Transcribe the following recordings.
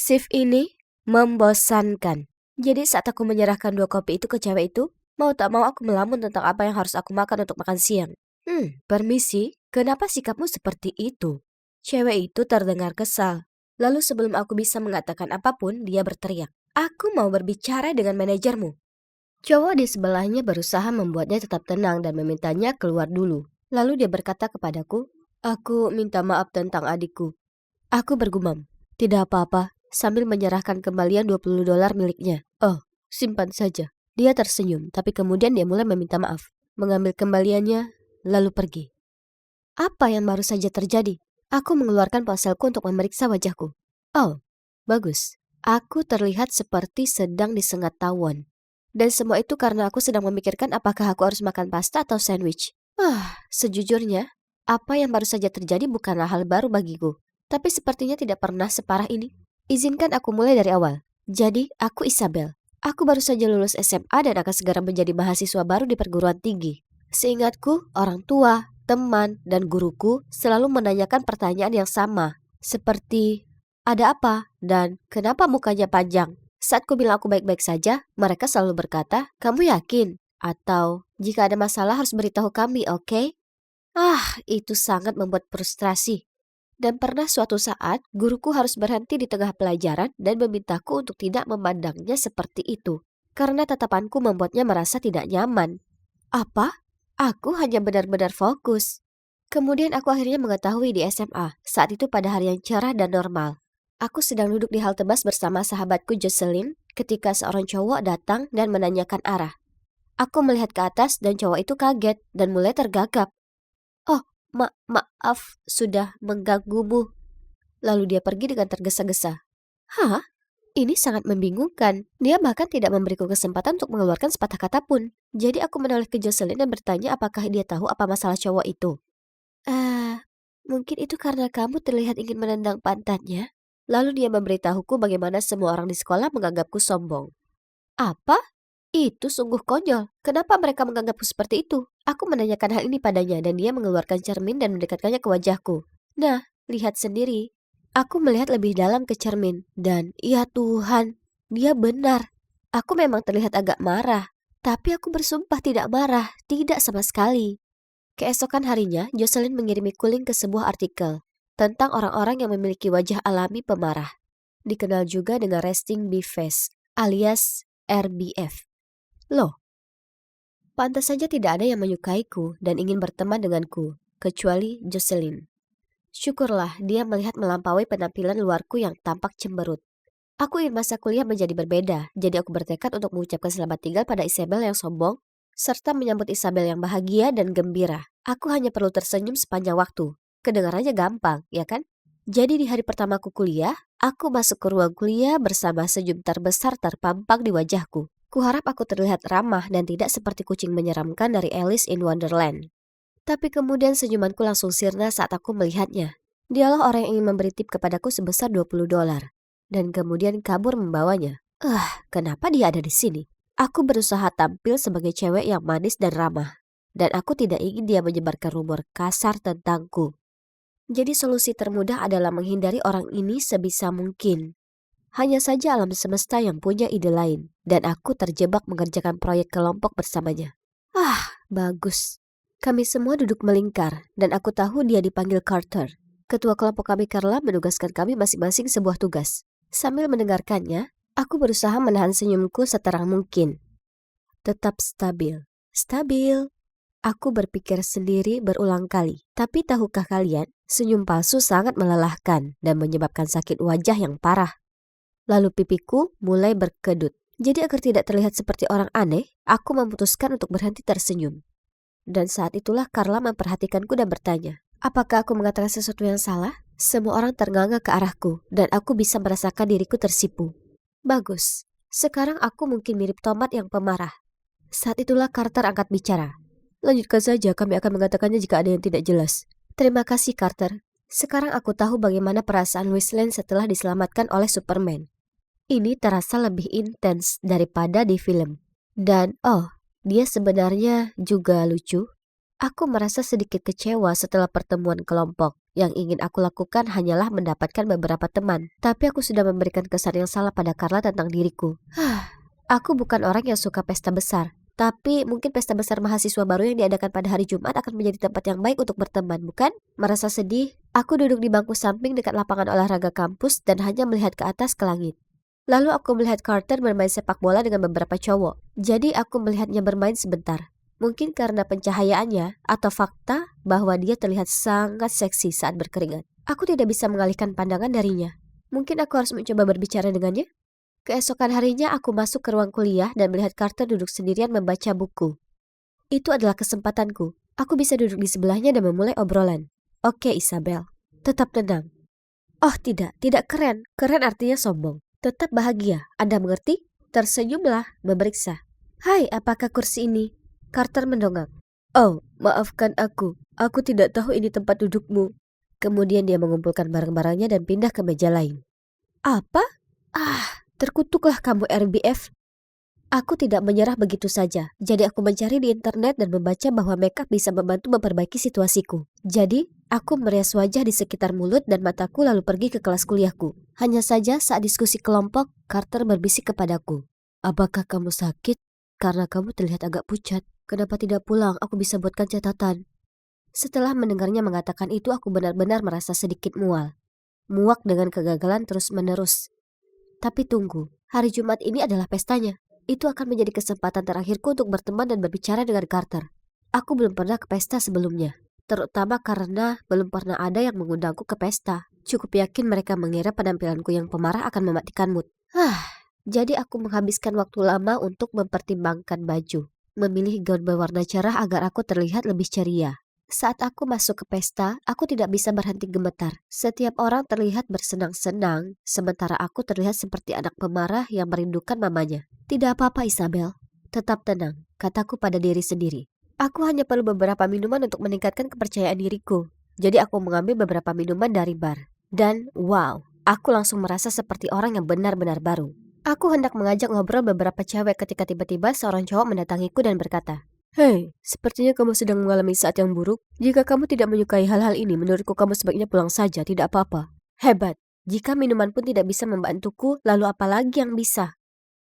Shift ini membosankan. Jadi saat aku menyerahkan 2 kopi itu ke cewek itu, mau tak mau aku melamun tentang apa yang harus aku makan untuk makan siang. Permisi, kenapa sikapmu seperti itu? Cewek itu terdengar kesal. Lalu sebelum aku bisa mengatakan apapun, dia berteriak. Aku mau berbicara dengan manajermu. Cowok di sebelahnya berusaha membuatnya tetap tenang dan memintanya keluar dulu. Lalu dia berkata kepadaku, aku minta maaf tentang adikku. Aku bergumam, tidak apa-apa, sambil menyerahkan kembalian $20 miliknya. Oh, simpan saja. Dia tersenyum, tapi kemudian dia mulai meminta maaf. Mengambil kembaliannya, lalu pergi. Apa yang baru saja terjadi? Aku mengeluarkan ponselku untuk memeriksa wajahku. Oh, bagus. Aku terlihat seperti sedang disengat tawon. Dan semua itu karena aku sedang memikirkan apakah aku harus makan pasta atau sandwich. Sejujurnya, apa yang baru saja terjadi bukanlah hal baru bagiku. Tapi sepertinya tidak pernah separah ini. Izinkan aku mulai dari awal. Jadi, aku Isabel. Aku baru saja lulus SMA dan akan segera menjadi mahasiswa baru di perguruan tinggi. Seingatku, orang tua, teman, dan guruku selalu menanyakan pertanyaan yang sama. Seperti, ada apa? Dan kenapa mukanya panjang? Saat ku bilang aku baik-baik saja, mereka selalu berkata, kamu yakin? Atau, jika ada masalah harus beritahu kami, oke? Itu sangat membuat frustrasi. Dan pernah suatu saat, guruku harus berhenti di tengah pelajaran dan memintaku untuk tidak memandangnya seperti itu. Karena tatapanku membuatnya merasa tidak nyaman. Apa? Aku hanya benar-benar fokus. Kemudian aku akhirnya mengetahui di SMA, saat itu pada hari yang cerah dan normal. Aku sedang duduk di halte bus bersama sahabatku Jocelyn ketika seorang cowok datang dan menanyakan arah. Aku melihat ke atas dan cowok itu kaget dan mulai tergagap. Oh, maaf sudah mengganggumu. Lalu dia pergi dengan tergesa-gesa. Hah? Ini sangat membingungkan. Dia bahkan tidak memberiku kesempatan untuk mengeluarkan sepatah kata pun. Jadi aku menoleh ke Jocelyn dan bertanya apakah dia tahu apa masalah cowok itu. Mungkin itu karena kamu terlihat ingin menendang pantatnya. Lalu dia memberitahuku bagaimana semua orang di sekolah menganggapku sombong. Apa? Itu sungguh konyol. Kenapa mereka menganggapku seperti itu? Aku menanyakan hal ini padanya dan dia mengeluarkan cermin dan mendekatkannya ke wajahku. Nah, lihat sendiri. Aku melihat lebih dalam ke cermin dan ya Tuhan, dia benar. Aku memang terlihat agak marah, tapi aku bersumpah tidak marah, tidak sama sekali. Keesokan harinya, Jocelyn mengirimiku link ke sebuah artikel tentang orang-orang yang memiliki wajah alami pemarah. Dikenal juga dengan resting bitch face, alias RBF. Loh, pantas saja tidak ada yang menyukaiku dan ingin berteman denganku, kecuali Jocelyn. Syukurlah dia melihat melampaui penampilan luarku yang tampak cemberut. Aku ingin masa kuliah menjadi berbeda, jadi aku bertekad untuk mengucapkan selamat tinggal pada Isabel yang sombong, serta menyambut Isabel yang bahagia dan gembira. Aku hanya perlu tersenyum sepanjang waktu. Kedengarannya gampang, ya kan? Jadi di hari pertamaku kuliah, aku masuk ke ruang kuliah bersama senyum terbesar terpampang di wajahku. Kuharap aku terlihat ramah dan tidak seperti kucing menyeramkan dari Alice in Wonderland. Tapi kemudian senyumanku langsung sirna saat aku melihatnya. Dialah orang yang ingin memberi tip kepadaku sebesar $20. Dan kemudian kabur membawanya. Kenapa dia ada di sini? Aku berusaha tampil sebagai cewek yang manis dan ramah. Dan aku tidak ingin dia menyebarkan rumor kasar tentangku. Jadi solusi termudah adalah menghindari orang ini sebisa mungkin. Hanya saja alam semesta yang punya ide lain. Dan aku terjebak mengerjakan proyek kelompok bersamanya. Bagus. Kami semua duduk melingkar. Dan aku tahu dia dipanggil Carter. Ketua kelompok kami Carla menugaskan kami masing-masing sebuah tugas. Sambil mendengarkannya, aku berusaha menahan senyumku seterang mungkin. Tetap stabil. Stabil. Aku berpikir sendiri berulang kali. Tapi tahukah kalian, senyum palsu sangat melelahkan dan menyebabkan sakit wajah yang parah. Lalu pipiku mulai berkedut. Jadi agar tidak terlihat seperti orang aneh, aku memutuskan untuk berhenti tersenyum. Dan saat itulah Carla memperhatikanku dan bertanya, apakah aku mengatakan sesuatu yang salah? Semua orang ternganga ke arahku dan aku bisa merasakan diriku tersipu. Bagus, sekarang aku mungkin mirip tomat yang pemarah. Saat itulah Carter angkat bicara. Lanjutkan saja, kami akan mengatakannya jika ada yang tidak jelas. Terima kasih Carter. Sekarang aku tahu bagaimana perasaan Lois Lane setelah diselamatkan oleh Superman. Ini terasa lebih intens daripada di film. Dan dia sebenarnya juga lucu. Aku merasa sedikit kecewa setelah pertemuan kelompok Yang ingin aku lakukan hanyalah mendapatkan beberapa teman. Tapi aku sudah memberikan kesan yang salah pada Carla tentang diriku. Aku bukan orang yang suka pesta besar. Tapi mungkin pesta besar mahasiswa baru yang diadakan pada hari Jumat akan menjadi tempat yang baik untuk berteman, bukan? Merasa sedih, aku duduk di bangku samping dekat lapangan olahraga kampus dan hanya melihat ke atas ke langit. Lalu aku melihat Carter bermain sepak bola dengan beberapa cowok. Jadi aku melihatnya bermain sebentar. Mungkin karena pencahayaannya atau fakta bahwa dia terlihat sangat seksi saat berkeringat. Aku tidak bisa mengalihkan pandangan darinya. Mungkin aku harus mencoba berbicara dengannya? Keesokan harinya aku masuk ke ruang kuliah dan melihat Carter duduk sendirian membaca buku. Itu adalah kesempatanku. Aku bisa duduk di sebelahnya dan memulai obrolan. Oke, Isabel. Tetap tenang. Oh tidak keren. Keren artinya sombong. Tetap bahagia. Anda mengerti? Tersenyumlah, memeriksa. Hai, apakah kursi ini? Carter mendongak. Oh, maafkan aku. Aku tidak tahu ini tempat dudukmu. Kemudian dia mengumpulkan barang-barangnya dan pindah ke meja lain. Apa? Terkutuklah kamu RBF. Aku tidak menyerah begitu saja. Jadi aku mencari di internet dan membaca bahwa makeup bisa membantu memperbaiki situasiku. Jadi, aku merias wajah di sekitar mulut dan mataku lalu pergi ke kelas kuliahku. Hanya saja saat diskusi kelompok, Carter berbisik kepadaku. Apakah kamu sakit? Karena kamu terlihat agak pucat. Kenapa tidak pulang? Aku bisa buatkan catatan. Setelah mendengarnya mengatakan itu, aku benar-benar merasa sedikit mual. Muak dengan kegagalan terus-menerus. Tapi tunggu, hari Jumat ini adalah pestanya. Itu akan menjadi kesempatan terakhirku untuk berteman dan berbicara dengan Carter. Aku belum pernah ke pesta sebelumnya, terutama karena belum pernah ada yang mengundangku ke pesta. Cukup yakin mereka mengira penampilanku yang pemarah akan mematikan mood. Jadi aku menghabiskan waktu lama untuk mempertimbangkan baju, memilih gaun berwarna cerah agar aku terlihat lebih ceria. Saat aku masuk ke pesta, aku tidak bisa berhenti gemetar. Setiap orang terlihat bersenang-senang, sementara aku terlihat seperti anak pemarah yang merindukan mamanya. Tidak apa-apa, Isabel. Tetap tenang, kataku pada diri sendiri. Aku hanya perlu beberapa minuman untuk meningkatkan kepercayaan diriku. Jadi aku mengambil beberapa minuman dari bar. Dan wow, aku langsung merasa seperti orang yang benar-benar baru. Aku hendak mengajak ngobrol beberapa cewek ketika tiba-tiba seorang cowok mendatangiku dan berkata, Hei, sepertinya kamu sedang mengalami saat yang buruk. Jika kamu tidak menyukai hal-hal ini, menurutku kamu sebaiknya pulang saja, tidak apa-apa. Hebat, jika minuman pun tidak bisa membantuku, lalu apa lagi yang bisa?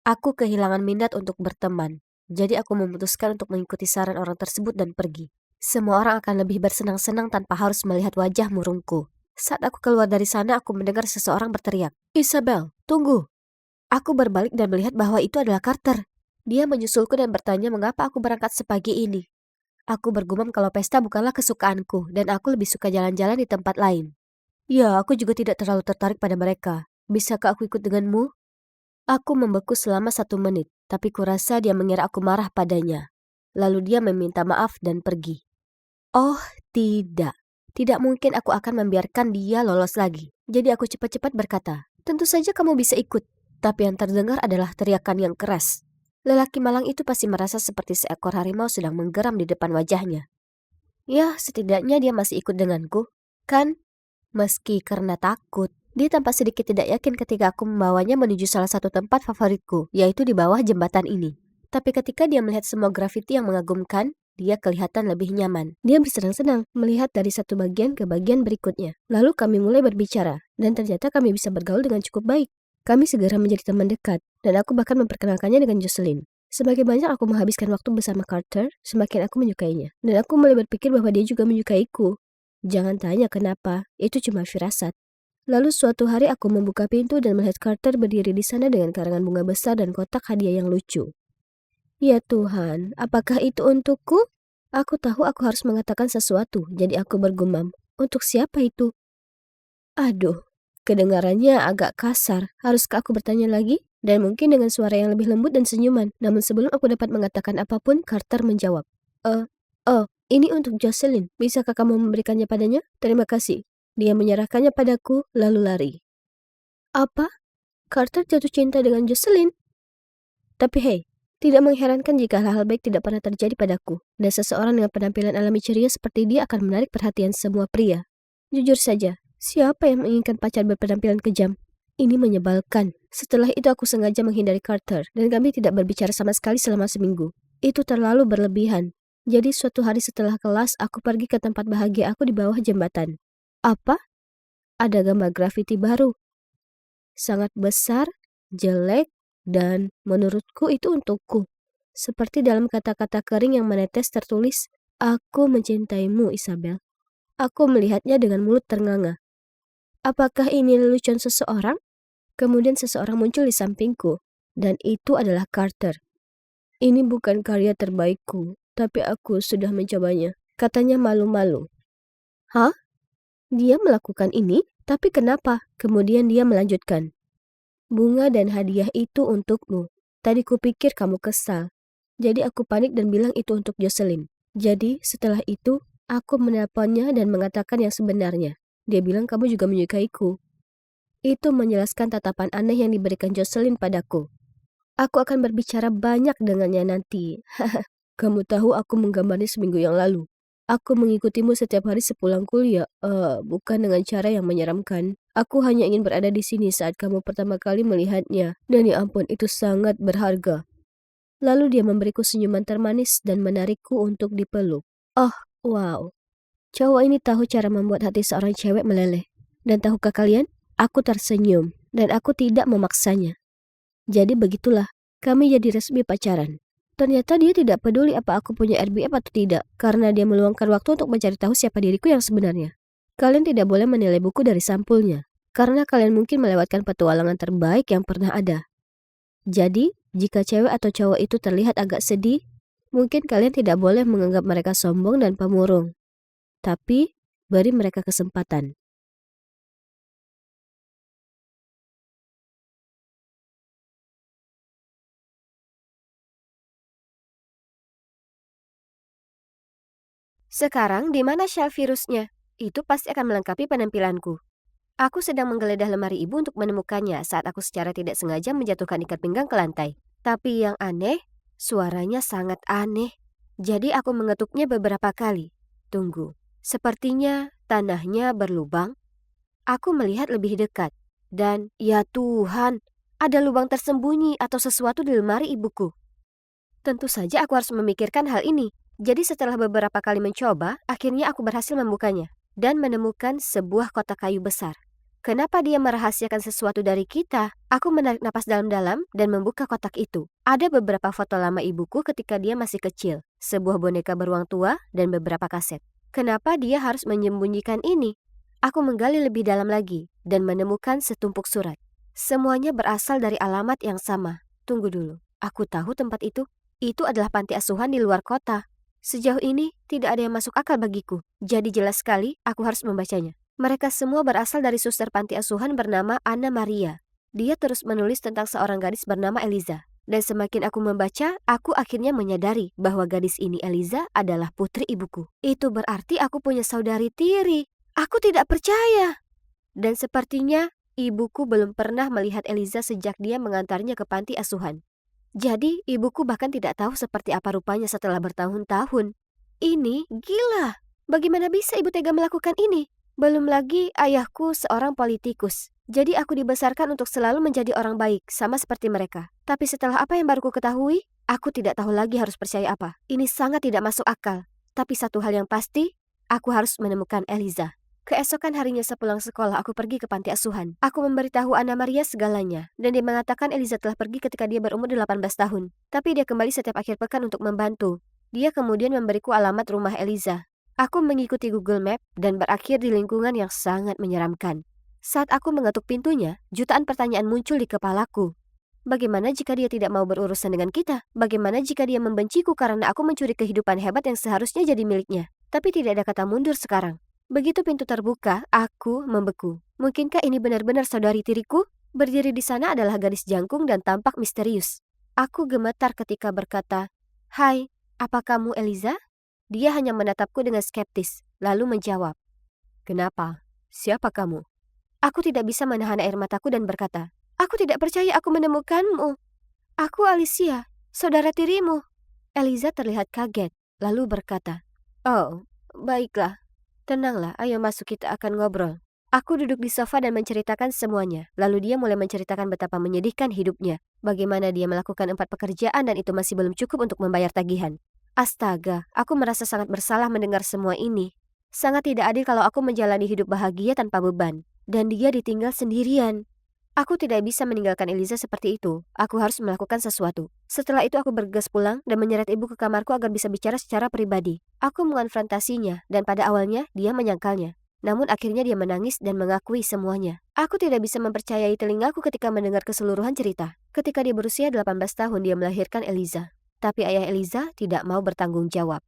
Aku kehilangan minat untuk berteman. Jadi aku memutuskan untuk mengikuti saran orang tersebut dan pergi. Semua orang akan lebih bersenang-senang tanpa harus melihat wajah murungku. Saat aku keluar dari sana, aku mendengar seseorang berteriak, Isabel, tunggu. Aku berbalik dan melihat bahwa itu adalah Carter. Dia menyusulku dan bertanya mengapa aku berangkat sepagi ini. Aku bergumam kalau pesta bukanlah kesukaanku dan aku lebih suka jalan-jalan di tempat lain. Ya, aku juga tidak terlalu tertarik pada mereka. Bisakah aku ikut denganmu? Aku membeku selama 1 menit, tapi kurasa dia mengira aku marah padanya. Lalu dia meminta maaf dan pergi. Oh, tidak. Tidak mungkin aku akan membiarkan dia lolos lagi. Jadi aku cepat-cepat berkata, tentu saja kamu bisa ikut. Tapi yang terdengar adalah teriakan yang keras. Lelaki malang itu pasti merasa seperti seekor harimau sedang menggeram di depan wajahnya. Ya, setidaknya dia masih ikut denganku, kan? Meski karena takut, dia tampak sedikit tidak yakin ketika aku membawanya menuju salah satu tempat favoritku, yaitu di bawah jembatan ini. Tapi ketika dia melihat semua grafiti yang mengagumkan, dia kelihatan lebih nyaman. Dia bersenang-senang melihat dari satu bagian ke bagian berikutnya. Lalu kami mulai berbicara, dan ternyata kami bisa bergaul dengan cukup baik. Kami segera menjadi teman dekat, dan aku bahkan memperkenalkannya dengan Jocelyn. Semakin banyak aku menghabiskan waktu bersama Carter, semakin aku menyukainya. Dan aku mulai berpikir bahwa dia juga menyukaiku. Jangan tanya kenapa, itu cuma firasat. Lalu suatu hari aku membuka pintu dan melihat Carter berdiri di sana dengan karangan bunga besar dan kotak hadiah yang lucu. Ya Tuhan, apakah itu untukku? Aku tahu aku harus mengatakan sesuatu, jadi aku bergumam. Untuk siapa itu? Aduh. Kedengarannya agak kasar. Haruskah aku bertanya lagi? Dan mungkin dengan suara yang lebih lembut dan senyuman. Namun sebelum aku dapat mengatakan apapun, Carter menjawab. Ini untuk Jocelyn. Bisakah kamu memberikannya padanya? Terima kasih. Dia menyerahkannya padaku, lalu lari. Apa? Carter jatuh cinta dengan Jocelyn? Tapi hei, tidak mengherankan jika hal-hal baik tidak pernah terjadi padaku. Dan seseorang dengan penampilan alami ceria seperti dia akan menarik perhatian semua pria. Jujur saja, siapa yang menginginkan pacar berpenampilan kejam? Ini menyebalkan. Setelah itu aku sengaja menghindari Carter dan kami tidak berbicara sama sekali selama seminggu. Itu terlalu berlebihan. Jadi suatu hari setelah kelas, aku pergi ke tempat bahagia aku di bawah jembatan. Apa? Ada gambar grafiti baru. Sangat besar, jelek, dan menurutku itu untukku. Seperti dalam kata-kata kering yang menetes tertulis, "Aku mencintaimu, Isabel." Aku melihatnya dengan mulut ternganga. Apakah ini lelucon seseorang? Kemudian seseorang muncul di sampingku, dan itu adalah Carter. "Ini bukan karya terbaikku, tapi aku sudah mencobanya," katanya malu-malu. Hah? Dia melakukan ini? Tapi kenapa? Kemudian dia melanjutkan. "Bunga dan hadiah itu untukmu. Tadi kupikir kamu kesal. Jadi aku panik dan bilang itu untuk Jocelyn. Jadi setelah itu, aku menelponnya dan mengatakan yang sebenarnya. Dia bilang kamu juga menyukaiku." Itu menjelaskan tatapan aneh yang diberikan Jocelyn padaku. "Aku akan berbicara banyak dengannya nanti." "Kamu tahu aku menggambarnya seminggu yang lalu. Aku mengikutimu setiap hari sepulang kuliah. Bukan dengan cara yang menyeramkan. Aku hanya ingin berada di sini saat kamu pertama kali melihatnya. Dan ya ampun, itu sangat berharga." Lalu dia memberiku senyuman termanis dan menarikku untuk dipeluk. Oh, wow. Cowok ini tahu cara membuat hati seorang cewek meleleh. Dan tahukah kalian? Aku tersenyum dan aku tidak memaksanya. Jadi begitulah, kami jadi resmi pacaran. Ternyata dia tidak peduli apa aku punya RBF atau tidak, karena dia meluangkan waktu untuk mencari tahu siapa diriku yang sebenarnya. Kalian tidak boleh menilai buku dari sampulnya, karena kalian mungkin melewatkan petualangan terbaik yang pernah ada. Jadi, jika cewek atau cowok itu terlihat agak sedih, mungkin kalian tidak boleh menganggap mereka sombong dan pemurung. Tapi, beri mereka kesempatan. Sekarang di mana sel virusnya? Itu pasti akan melengkapi penampilanku. Aku sedang menggeledah lemari ibu untuk menemukannya saat aku secara tidak sengaja menjatuhkan ikat pinggang ke lantai. Tapi yang aneh, suaranya sangat aneh. Jadi aku mengetuknya beberapa kali. Tunggu, sepertinya tanahnya berlubang. Aku melihat lebih dekat. Dan ya Tuhan, ada lubang tersembunyi atau sesuatu di lemari ibuku. Tentu saja aku harus memikirkan hal ini. Jadi setelah beberapa kali mencoba, akhirnya aku berhasil membukanya dan menemukan sebuah kotak kayu besar. Kenapa dia merahasiakan sesuatu dari kita? Aku menarik napas dalam-dalam dan membuka kotak itu. Ada beberapa foto lama ibuku ketika dia masih kecil, sebuah boneka beruang tua, dan beberapa kaset. Kenapa dia harus menyembunyikan ini? Aku menggali lebih dalam lagi dan menemukan setumpuk surat. Semuanya berasal dari alamat yang sama. Tunggu dulu, aku tahu tempat itu. Itu adalah panti asuhan di luar kota. Sejauh ini, tidak ada yang masuk akal bagiku. Jadi jelas sekali, aku harus membacanya. Mereka semua berasal dari suster panti asuhan bernama Anna Maria. Dia terus menulis tentang seorang gadis bernama Eliza. Dan semakin aku membaca, aku akhirnya menyadari bahwa gadis ini Eliza adalah putri ibuku. Itu berarti aku punya saudari tiri. Aku tidak percaya. Dan sepertinya, ibuku belum pernah melihat Eliza sejak dia mengantarnya ke panti asuhan. Jadi, ibuku bahkan tidak tahu seperti apa rupanya setelah bertahun-tahun. Ini gila. Bagaimana bisa ibu tega melakukan ini? Belum lagi ayahku seorang politikus. Jadi aku dibesarkan untuk selalu menjadi orang baik, sama seperti mereka. Tapi setelah apa yang baru ku ketahui, aku tidak tahu lagi harus percaya apa. Ini sangat tidak masuk akal. Tapi satu hal yang pasti, aku harus menemukan Eliza. Keesokan harinya sepulang sekolah, aku pergi ke panti asuhan. Aku memberitahu Anna Maria segalanya, dan dia mengatakan Eliza telah pergi ketika dia berumur 18 tahun. Tapi dia kembali setiap akhir pekan untuk membantu. Dia kemudian memberiku alamat rumah Eliza. Aku mengikuti Google Map dan berakhir di lingkungan yang sangat menyeramkan. Saat aku mengetuk pintunya, jutaan pertanyaan muncul di kepalaku. Bagaimana jika dia tidak mau berurusan dengan kita? Bagaimana jika dia membenciku karena aku mencuri kehidupan hebat yang seharusnya jadi miliknya? Tapi tidak ada kata mundur sekarang. Begitu pintu terbuka, aku membeku. Mungkinkah ini benar-benar saudari tiriku? Berdiri di sana adalah gadis jangkung dan tampak misterius. Aku gemetar ketika berkata, "Hai, apa kamu Eliza?" Dia hanya menatapku dengan skeptis, lalu menjawab, "Kenapa? Siapa kamu?" Aku tidak bisa menahan air mataku dan berkata, "Aku tidak percaya aku menemukanmu. Aku Alicia, saudara tirimu." Eliza terlihat kaget, lalu berkata, "Oh, baiklah. Tenanglah, ayo masuk, kita akan ngobrol." Aku duduk di sofa dan menceritakan semuanya. Lalu dia mulai menceritakan betapa menyedihkan hidupnya. Bagaimana dia melakukan 4 pekerjaan dan itu masih belum cukup untuk membayar tagihan. Astaga, aku merasa sangat bersalah mendengar semua ini. Sangat tidak adil kalau aku menjalani hidup bahagia tanpa beban, dan dia ditinggal sendirian. Aku tidak bisa meninggalkan Eliza seperti itu. Aku harus melakukan sesuatu. Setelah itu aku bergegas pulang dan menyeret ibu ke kamarku agar bisa bicara secara pribadi. Aku mengonfrontasinya dan pada awalnya dia menyangkalnya. Namun akhirnya dia menangis dan mengakui semuanya. Aku tidak bisa mempercayai telingaku ketika mendengar keseluruhan cerita. Ketika dia berusia 18 tahun dia melahirkan Eliza. Tapi ayah Eliza tidak mau bertanggung jawab.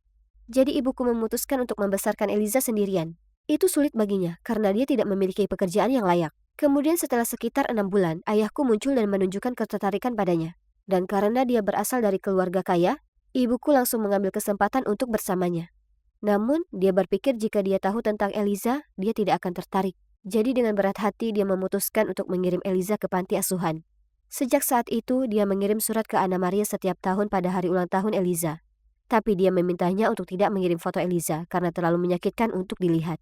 Jadi ibuku memutuskan untuk membesarkan Eliza sendirian. Itu sulit baginya karena dia tidak memiliki pekerjaan yang layak. Kemudian setelah sekitar 6 bulan, ayahku muncul dan menunjukkan ketertarikan padanya. Dan karena dia berasal dari keluarga kaya, ibuku langsung mengambil kesempatan untuk bersamanya. Namun, dia berpikir jika dia tahu tentang Eliza, dia tidak akan tertarik. Jadi dengan berat hati dia memutuskan untuk mengirim Eliza ke panti asuhan. Sejak saat itu, dia mengirim surat ke Anna Maria setiap tahun pada hari ulang tahun Eliza. Tapi dia memintanya untuk tidak mengirim foto Eliza karena terlalu menyakitkan untuk dilihat.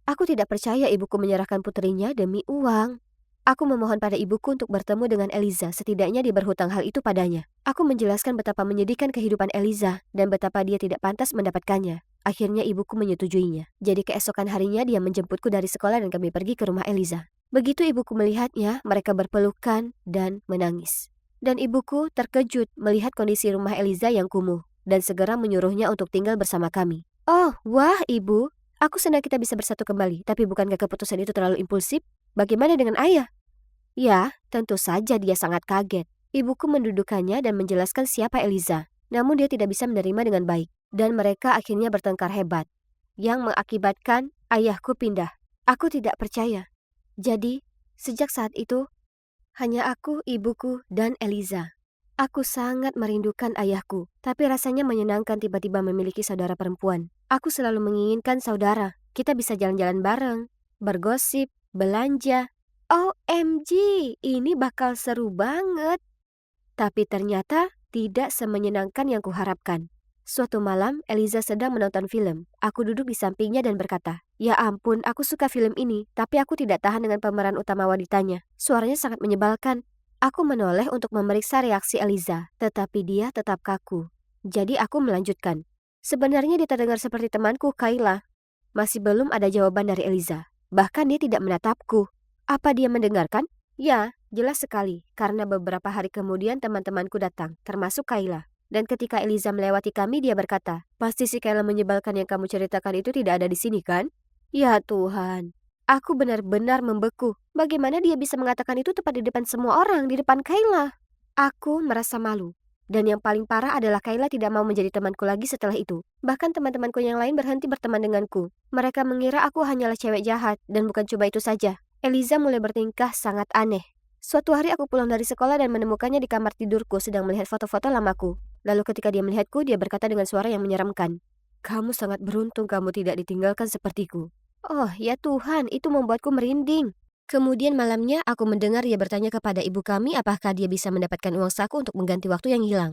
Aku tidak percaya ibuku menyerahkan putrinya demi uang. Aku memohon pada ibuku untuk bertemu dengan Eliza, setidaknya dia berhutang hal itu padanya. Aku menjelaskan betapa menyedihkan kehidupan Eliza dan betapa dia tidak pantas mendapatkannya. Akhirnya ibuku menyetujuinya. Jadi keesokan harinya dia menjemputku dari sekolah dan kami pergi ke rumah Eliza. Begitu ibuku melihatnya, mereka berpelukan dan menangis. Dan ibuku terkejut melihat kondisi rumah Eliza yang kumuh dan segera menyuruhnya untuk tinggal bersama kami. Oh, wah ibu. Aku senang kita bisa bersatu kembali, tapi bukankah keputusan itu terlalu impulsif? Bagaimana dengan ayah? Ya, tentu saja dia sangat kaget. Ibuku mendudukannya dan menjelaskan siapa Eliza. Namun dia tidak bisa menerima dengan baik. Dan mereka akhirnya bertengkar hebat. Yang mengakibatkan ayahku pindah. Aku tidak percaya. Jadi, sejak saat itu, hanya aku, ibuku, dan Eliza. Aku sangat merindukan ayahku, tapi rasanya menyenangkan tiba-tiba memiliki saudara perempuan. Aku selalu menginginkan saudara. Kita bisa jalan-jalan bareng, bergosip, belanja. OMG, ini bakal seru banget. Tapi ternyata tidak semenyenangkan yang kuharapkan. Suatu malam, Eliza sedang menonton film. Aku duduk di sampingnya dan berkata, "Ya ampun, aku suka film ini, tapi aku tidak tahan dengan pemeran utama wanitanya. Suaranya sangat menyebalkan." Aku menoleh untuk memeriksa reaksi Eliza, tetapi dia tetap kaku. Jadi aku melanjutkan. Sebenarnya dia terdengar seperti temanku, Kayla. Masih belum ada jawaban dari Eliza. Bahkan dia tidak menatapku. Apa dia mendengarkan? Ya, jelas sekali. Karena beberapa hari kemudian teman-temanku datang, termasuk Kayla. Dan ketika Eliza melewati kami, dia berkata, "Pasti si Kayla menyebalkan yang kamu ceritakan itu tidak ada di sini, kan?" Ya Tuhan. Aku benar-benar membeku. Bagaimana dia bisa mengatakan itu tepat di depan semua orang, di depan Kayla? Aku merasa malu. Dan yang paling parah adalah Kayla tidak mau menjadi temanku lagi setelah itu. Bahkan teman-temanku yang lain berhenti berteman denganku. Mereka mengira aku hanyalah cewek jahat, dan bukan cuma itu saja. Eliza mulai bertingkah sangat aneh. Suatu hari aku pulang dari sekolah dan menemukannya di kamar tidurku sedang melihat foto-foto lamaku. Lalu ketika dia melihatku, dia berkata dengan suara yang menyeramkan, "Kamu sangat beruntung kamu tidak ditinggalkan sepertiku." Oh, ya Tuhan, itu membuatku merinding. Kemudian malamnya aku mendengar dia bertanya kepada ibu kami apakah dia bisa mendapatkan uang saku untuk mengganti waktu yang hilang.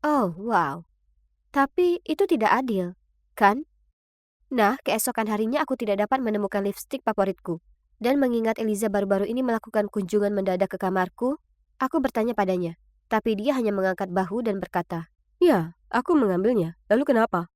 Oh, wow. Tapi itu tidak adil, kan? Nah, keesokan harinya aku tidak dapat menemukan lipstik favoritku. Dan mengingat Eliza baru-baru ini melakukan kunjungan mendadak ke kamarku, aku bertanya padanya. Tapi dia hanya mengangkat bahu dan berkata, "Ya, aku mengambilnya. Lalu kenapa?"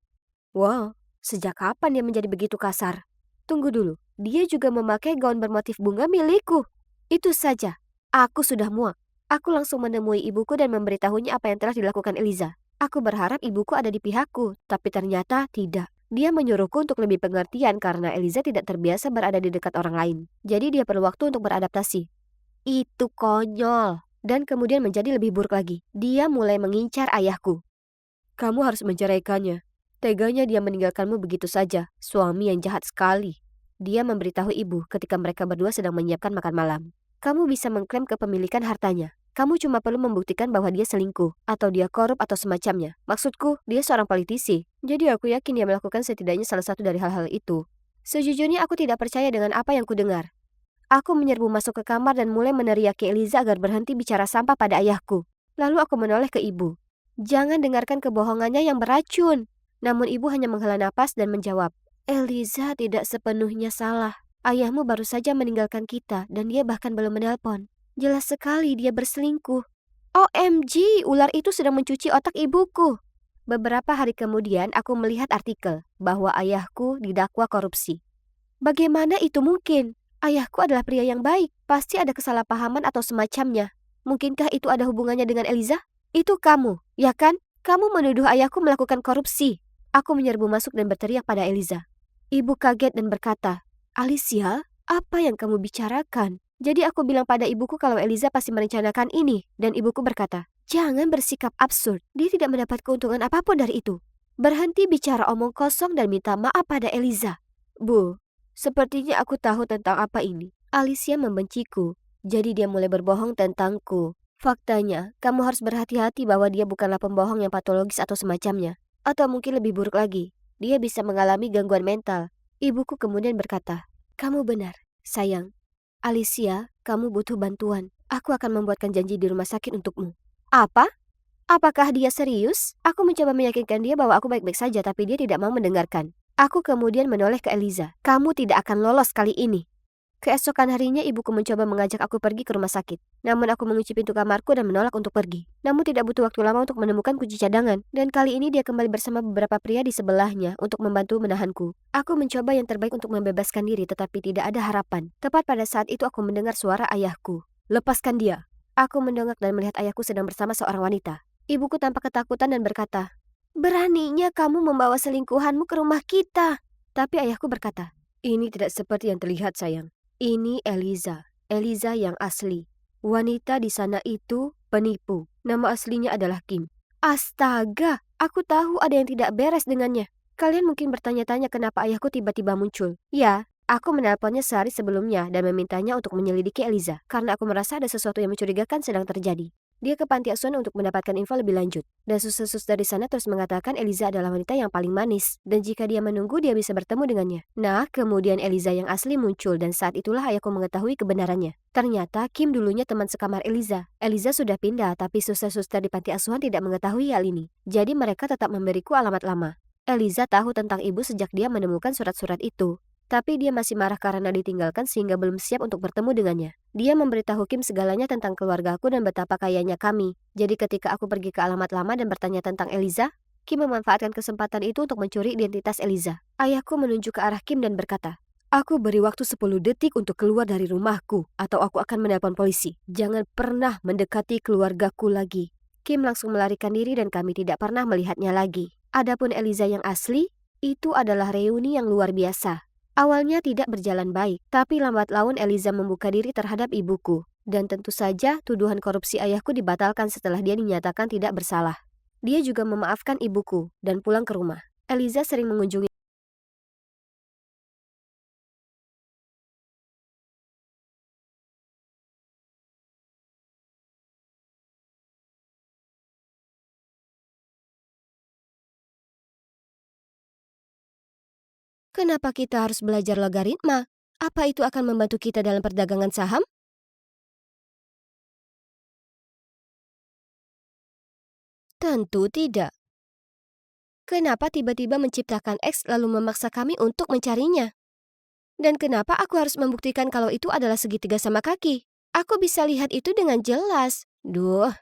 Wow, sejak kapan dia menjadi begitu kasar? Tunggu dulu, dia juga memakai gaun bermotif bunga milikku. Itu saja, aku sudah muak. Aku langsung menemui ibuku dan memberitahunya apa yang telah dilakukan Eliza. Aku berharap ibuku ada di pihakku, tapi ternyata tidak. Dia menyuruhku untuk lebih pengertian karena Eliza tidak terbiasa berada di dekat orang lain. Jadi dia perlu waktu untuk beradaptasi. Itu konyol. Dan kemudian menjadi lebih buruk lagi. Dia mulai mengincar ayahku. Kamu harus menceraikannya. Teganya dia meninggalkanmu begitu saja. Suami yang jahat sekali. Dia memberitahu ibu ketika mereka berdua sedang menyiapkan makan malam. Kamu bisa mengklaim kepemilikan hartanya. Kamu cuma perlu membuktikan bahwa dia selingkuh, atau dia korup atau semacamnya. Maksudku, dia seorang politisi. Jadi aku yakin dia melakukan setidaknya salah satu dari hal-hal itu. Sejujurnya aku tidak percaya dengan apa yang kudengar. Aku menyerbu masuk ke kamar dan mulai meneriaki Eliza agar berhenti bicara sampah pada ayahku. Lalu aku menoleh ke ibu. Jangan dengarkan kebohongannya yang beracun. Namun ibu hanya menghela napas dan menjawab, "Eliza tidak sepenuhnya salah. Ayahmu baru saja meninggalkan kita dan dia bahkan belum menelpon. Jelas sekali dia berselingkuh." OMG, ular itu sedang mencuci otak ibuku. Beberapa hari kemudian aku melihat artikel bahwa ayahku didakwa korupsi. Bagaimana itu mungkin? Ayahku adalah pria yang baik. Pasti ada kesalahpahaman atau semacamnya. Mungkinkah itu ada hubungannya dengan Eliza? Itu kamu, ya kan? Kamu menuduh ayahku melakukan korupsi. Aku menyerbu masuk dan berteriak pada Eliza. Ibu kaget dan berkata, Alicia, apa yang kamu bicarakan? Jadi aku bilang pada ibuku kalau Eliza pasti merencanakan ini. Dan ibuku berkata, jangan bersikap absurd. Dia tidak mendapat keuntungan apapun dari itu. Berhenti bicara omong kosong dan minta maaf pada Eliza. Bu, sepertinya aku tahu tentang apa ini. Alicia membenciku, jadi dia mulai berbohong tentangku. Faktanya, kamu harus berhati-hati bahwa dia bukanlah pembohong yang patologis atau semacamnya. Atau mungkin lebih buruk lagi, dia bisa mengalami gangguan mental. Ibuku kemudian berkata, kamu benar, sayang. Alicia, kamu butuh bantuan. Aku akan membuatkan janji di rumah sakit untukmu. Apa? Apakah dia serius? Aku mencoba meyakinkan dia bahwa aku baik-baik saja, tapi dia tidak mau mendengarkan. Aku kemudian menoleh ke Eliza. Kamu tidak akan lolos kali ini. Keesokan harinya ibuku mencoba mengajak aku pergi ke rumah sakit. Namun aku mengunci pintu kamarku dan menolak untuk pergi. Namun tidak butuh waktu lama untuk menemukan kunci cadangan. Dan kali ini dia kembali bersama beberapa pria di sebelahnya untuk membantu menahanku. Aku mencoba yang terbaik untuk membebaskan diri, tetapi tidak ada harapan. Tepat pada saat itu aku mendengar suara ayahku. Lepaskan dia. Aku mendongak dan melihat ayahku sedang bersama seorang wanita. Ibuku tampak ketakutan dan berkata, beraninya kamu membawa selingkuhanmu ke rumah kita. Tapi ayahku berkata, ini tidak seperti yang terlihat, sayang. Ini Eliza. Eliza yang asli. Wanita di sana itu penipu. Nama aslinya adalah Kim. Astaga, aku tahu ada yang tidak beres dengannya. Kalian mungkin bertanya-tanya kenapa ayahku tiba-tiba muncul. Ya, aku menelponnya sehari sebelumnya dan memintanya untuk menyelidiki Eliza. Karena aku merasa ada sesuatu yang mencurigakan sedang terjadi. Dia ke panti asuhan untuk mendapatkan info lebih lanjut. Dan suster-suster di sana terus mengatakan Eliza adalah wanita yang paling manis. Dan jika dia menunggu, dia bisa bertemu dengannya. Nah, kemudian Eliza yang asli muncul dan saat itulah ayahku mengetahui kebenarannya. Ternyata Kim dulunya teman sekamar Eliza. Eliza sudah pindah, tapi suster-suster di panti asuhan tidak mengetahui hal ini. Jadi mereka tetap memberiku alamat lama. Eliza tahu tentang ibu sejak dia menemukan surat-surat itu. Tapi dia masih marah karena ditinggalkan sehingga belum siap untuk bertemu dengannya. Dia memberitahu Kim segalanya tentang keluargaku dan betapa kayanya kami. Jadi ketika aku pergi ke alamat lama dan bertanya tentang Eliza, Kim memanfaatkan kesempatan itu untuk mencuri identitas Eliza. Ayahku menunjuk ke arah Kim dan berkata, aku beri waktu 10 detik untuk keluar dari rumahku atau aku akan menelpon polisi. Jangan pernah mendekati keluargaku lagi. Kim langsung melarikan diri dan kami tidak pernah melihatnya lagi. Adapun Eliza yang asli, itu adalah reuni yang luar biasa. Awalnya tidak berjalan baik, tapi lambat laun Eliza membuka diri terhadap ibuku. Dan tentu saja tuduhan korupsi ayahku dibatalkan setelah dia dinyatakan tidak bersalah. Dia juga memaafkan ibuku dan pulang ke rumah. Eliza sering mengunjungi. Kenapa kita harus belajar logaritma? Apa itu akan membantu kita dalam perdagangan saham? Tentu tidak. Kenapa tiba-tiba menciptakan X lalu memaksa kami untuk mencarinya? Dan kenapa aku harus membuktikan kalau itu adalah segitiga sama kaki? Aku bisa lihat itu dengan jelas. Duh.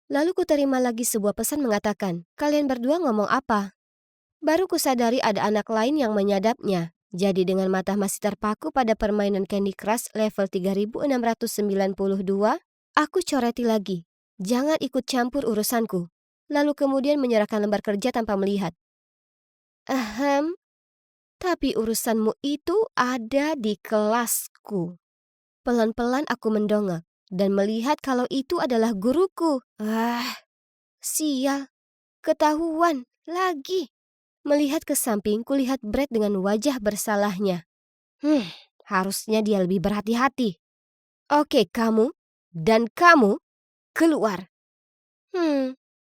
Lalu kuterima lagi sebuah pesan mengatakan, kalian berdua ngomong apa? Baru kusadari ada anak lain yang menyadapnya. Jadi dengan mata masih terpaku pada permainan Candy Crush level 3692, aku coreti lagi. Jangan ikut campur urusanku. Lalu kemudian menyerahkan lembar kerja tanpa melihat. Ahem, tapi urusanmu itu ada di kelasku. Pelan-pelan aku mendongak dan melihat kalau itu adalah guruku. Sial, ketahuan lagi. Melihat ke samping, kulihat Brad dengan wajah bersalahnya. Harusnya dia lebih berhati-hati. Oke, kamu dan kamu keluar.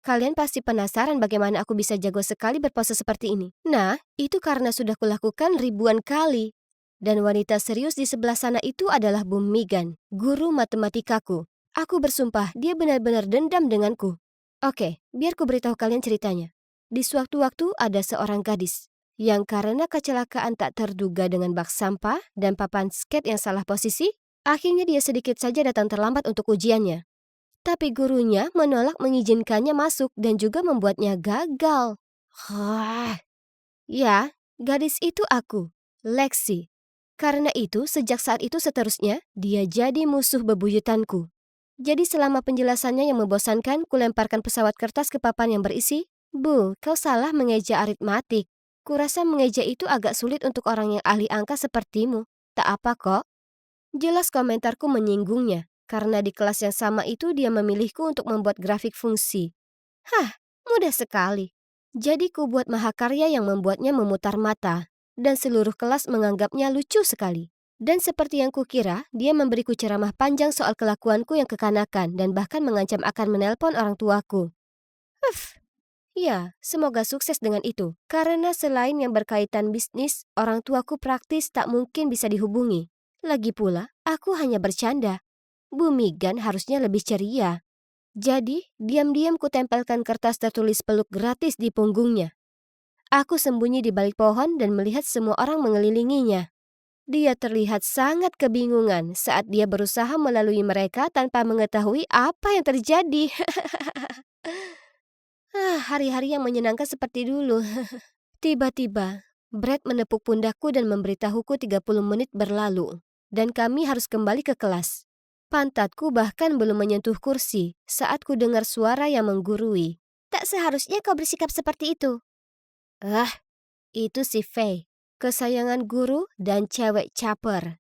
Kalian pasti penasaran bagaimana aku bisa jago sekali berpose seperti ini. Nah, itu karena sudah kulakukan ribuan kali. Dan wanita serius di sebelah sana itu adalah Bu Megan, guru matematikaku. Aku bersumpah dia benar-benar dendam denganku. Oke, biar ku beritahu kalian ceritanya. Di sewaktu-waktu ada seorang gadis yang karena kecelakaan tak terduga dengan bak sampah dan papan skate yang salah posisi, Akhirnya dia sedikit saja datang terlambat untuk ujiannya. Tapi gurunya menolak mengizinkannya masuk dan juga membuatnya gagal. Hah. Ya, gadis itu aku, Lexi. Karena itu, sejak saat itu seterusnya, dia jadi musuh bebuyutanku. Jadi selama penjelasannya yang membosankan, kulemparkan pesawat kertas ke papan yang berisi, Bu, kau salah mengeja aritmatik. Kurasa mengeja itu agak sulit untuk orang yang ahli angka sepertimu. Tak apa kok. Jelas komentarku menyinggungnya, karena di kelas yang sama itu dia memilihku untuk membuat grafik fungsi. Hah, mudah sekali. Jadi ku buat mahakarya yang membuatnya memutar mata, dan seluruh kelas menganggapnya lucu sekali. Dan seperti yang kukira, dia memberiku ceramah panjang soal kelakuanku yang kekanakan dan bahkan mengancam akan menelpon orang tuaku. Uff, ya, semoga sukses dengan itu. Karena selain yang berkaitan bisnis, orang tuaku praktis tak mungkin bisa dihubungi. Lagi pula, aku hanya bercanda. Bu Migan harusnya lebih ceria. Jadi, diam-diam kutempelkan kertas tertulis peluk gratis di punggungnya. Aku sembunyi di balik pohon dan melihat semua orang mengelilinginya. Dia terlihat sangat kebingungan saat dia berusaha melalui mereka tanpa mengetahui apa yang terjadi. Hari-hari yang menyenangkan seperti dulu. Tiba-tiba, Brad menepuk pundakku dan memberitahuku 30 menit berlalu. Dan kami harus kembali ke kelas. Pantatku bahkan belum menyentuh kursi saat ku dengar suara yang menggurui. Tak seharusnya kau bersikap seperti itu. Itu si Faye, kesayangan guru dan cewek caper.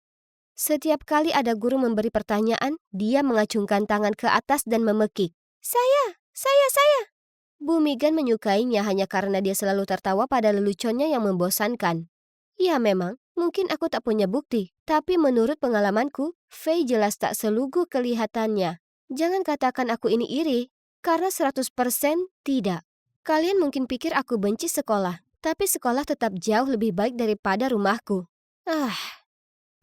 Setiap kali ada guru memberi pertanyaan, dia mengacungkan tangan ke atas dan memekik. Saya. Bu Megan menyukainya hanya karena dia selalu tertawa pada leluconnya yang membosankan. Ya memang, mungkin aku tak punya bukti, tapi menurut pengalamanku, Faye jelas tak selugu kelihatannya. Jangan katakan aku ini iri, karena 100% tidak. Kalian mungkin pikir aku benci sekolah, tapi sekolah tetap jauh lebih baik daripada rumahku.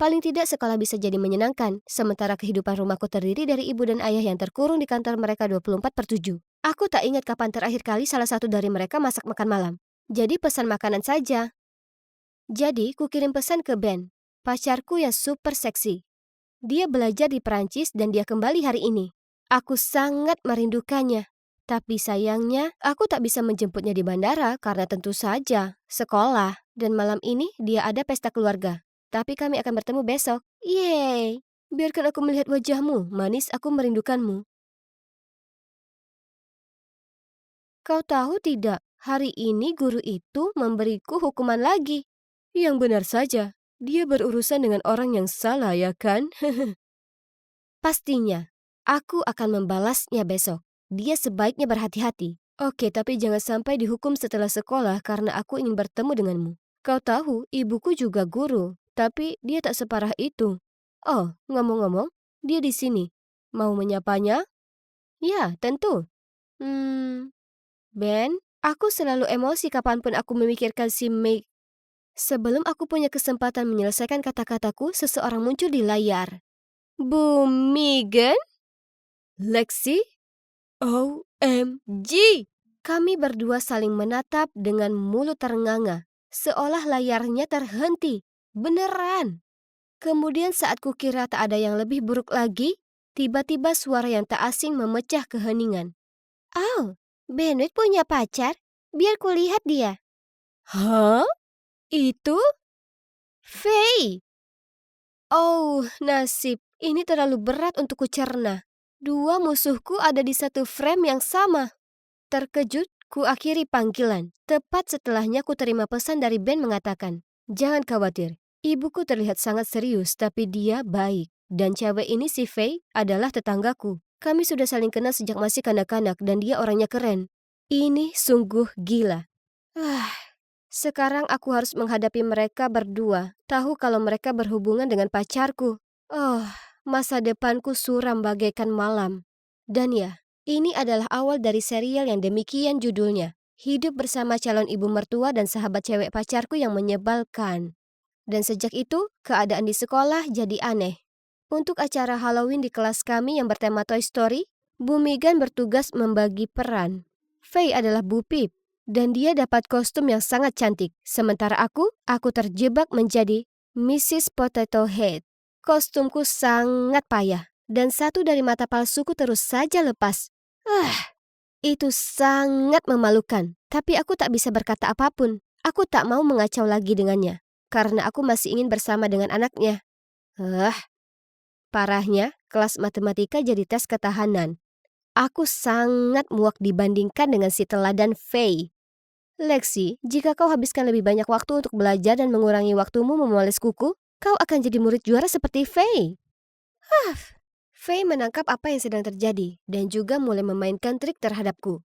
Paling tidak sekolah bisa jadi menyenangkan, sementara kehidupan rumahku terdiri dari ibu dan ayah yang terkurung di kantor mereka 24/7. Aku tak ingat kapan terakhir kali salah satu dari mereka masak makan malam. Jadi pesan makanan saja. Jadi, ku kirim pesan ke Ben, pacarku yang super seksi. Dia belajar di Perancis dan dia kembali hari ini. Aku sangat merindukannya. Tapi sayangnya, aku tak bisa menjemputnya di bandara karena tentu saja sekolah. Dan malam ini dia ada pesta keluarga. Tapi kami akan bertemu besok. Yeay! Biarkan aku melihat wajahmu, manis aku merindukanmu. Kau tahu tidak, hari ini guru itu memberiku hukuman lagi. Yang benar saja, dia berurusan dengan orang yang salah ya kan? Pastinya, aku akan membalasnya besok. Dia sebaiknya berhati-hati. Oke, tapi jangan sampai dihukum setelah sekolah karena aku ingin bertemu denganmu. Kau tahu, ibuku juga guru, tapi dia tak separah itu. Oh, ngomong-ngomong, dia di sini. Mau menyapanya? Ya, tentu. Ben, aku selalu emosi kapanpun aku memikirkan si Meg. Sebelum aku punya kesempatan menyelesaikan kata-kataku, seseorang muncul di layar. Bu Megan? Lexi? OMG! Kami berdua saling menatap dengan mulut ternganga, seolah layarnya terhenti. Beneran! Kemudian saat kukira tak ada yang lebih buruk lagi, tiba-tiba suara yang tak asing memecah keheningan. Oh, Benoit punya pacar? Biar kulihat dia. Hah? Itu? Faye! Oh, nasib. Ini terlalu berat untuk kucerna. Dua musuhku ada di satu frame yang sama. Terkejut, ku akhiri panggilan. Tepat setelahnya ku terima pesan dari Ben mengatakan, "Jangan khawatir, ibuku terlihat sangat serius tapi dia baik. Dan cewek ini si Faye adalah tetanggaku. Kami sudah saling kenal sejak masih kanak-kanak dan dia orangnya keren. Ini sungguh gila." Sekarang aku harus menghadapi mereka berdua. Tahu kalau mereka berhubungan dengan pacarku. Oh, masa depanku suram bagaikan malam. Dan ya, ini adalah awal dari serial yang demikian judulnya. Hidup bersama calon ibu mertua dan sahabat cewek pacarku yang menyebalkan. Dan sejak itu, keadaan di sekolah jadi aneh. Untuk acara Halloween di kelas kami yang bertema Toy Story, Bu Megan bertugas membagi peran. Faye adalah Bu Pip, dan dia dapat kostum yang sangat cantik. Sementara aku terjebak menjadi Mrs. Potato Head. Kostumku sangat payah, dan satu dari mata palsuku terus saja lepas. Itu sangat memalukan, tapi aku tak bisa berkata apapun. Aku tak mau mengacau lagi dengannya, karena aku masih ingin bersama dengan anaknya. Parahnya, kelas matematika jadi tes ketahanan. Aku sangat muak dibandingkan dengan si teladan Faye. Lexi, jika kau habiskan lebih banyak waktu untuk belajar dan mengurangi waktumu memoles kuku, kau akan jadi murid juara seperti Faye. Faye menangkap apa yang sedang terjadi dan juga mulai memainkan trik terhadapku.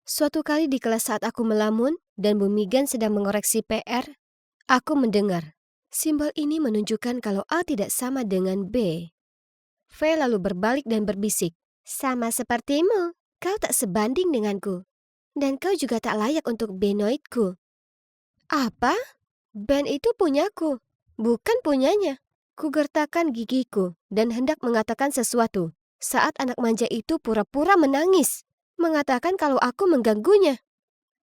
Suatu kali di kelas saat aku melamun dan Bu Megan sedang mengoreksi PR, aku mendengar. Simbol ini menunjukkan kalau A tidak sama dengan B. Faye lalu berbalik dan berbisik. Sama sepertimu, kau tak sebanding denganku. Dan kau juga tak layak untuk benoidku. Apa? Ben itu punyaku, bukan punyanya. Kugertakkan gigiku dan hendak mengatakan sesuatu saat anak manja itu pura-pura menangis, mengatakan kalau aku mengganggunya.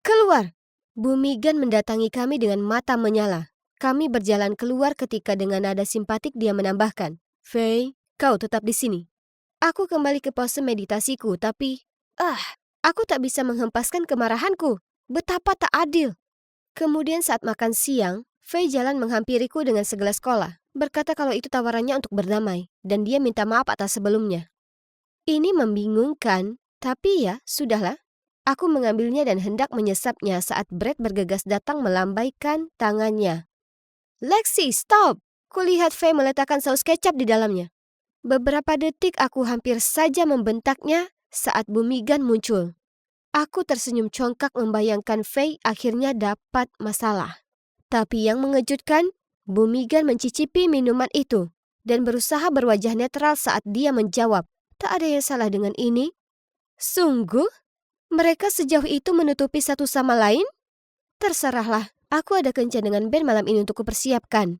Keluar! Bu Megan mendatangi kami dengan mata menyala. Kami berjalan keluar ketika dengan nada simpatik dia menambahkan, Faye, kau tetap di sini. Aku kembali ke pose meditasiku, tapi aku tak bisa menghempaskan kemarahanku. Betapa tak adil. Kemudian saat makan siang, Faye jalan menghampiriku dengan segelas cola, berkata kalau itu tawarannya untuk berdamai, dan dia minta maaf atas sebelumnya. Ini membingungkan, tapi ya, sudahlah. Aku mengambilnya dan hendak menyesapnya saat Brett bergegas datang melambaikan tangannya. Lexi, stop! Kulihat Faye meletakkan saus kecap di dalamnya. Beberapa detik aku hampir saja membentaknya saat Bu Megan muncul. Aku tersenyum congkak membayangkan Faye akhirnya dapat masalah. Tapi yang mengejutkan, Bu Megan mencicipi minuman itu dan berusaha berwajah netral saat dia menjawab, tak ada yang salah dengan ini. Sungguh? Mereka sejauh itu menutupi satu sama lain? Terserahlah, aku ada kencan dengan Ben malam ini untuk kupersiapkan.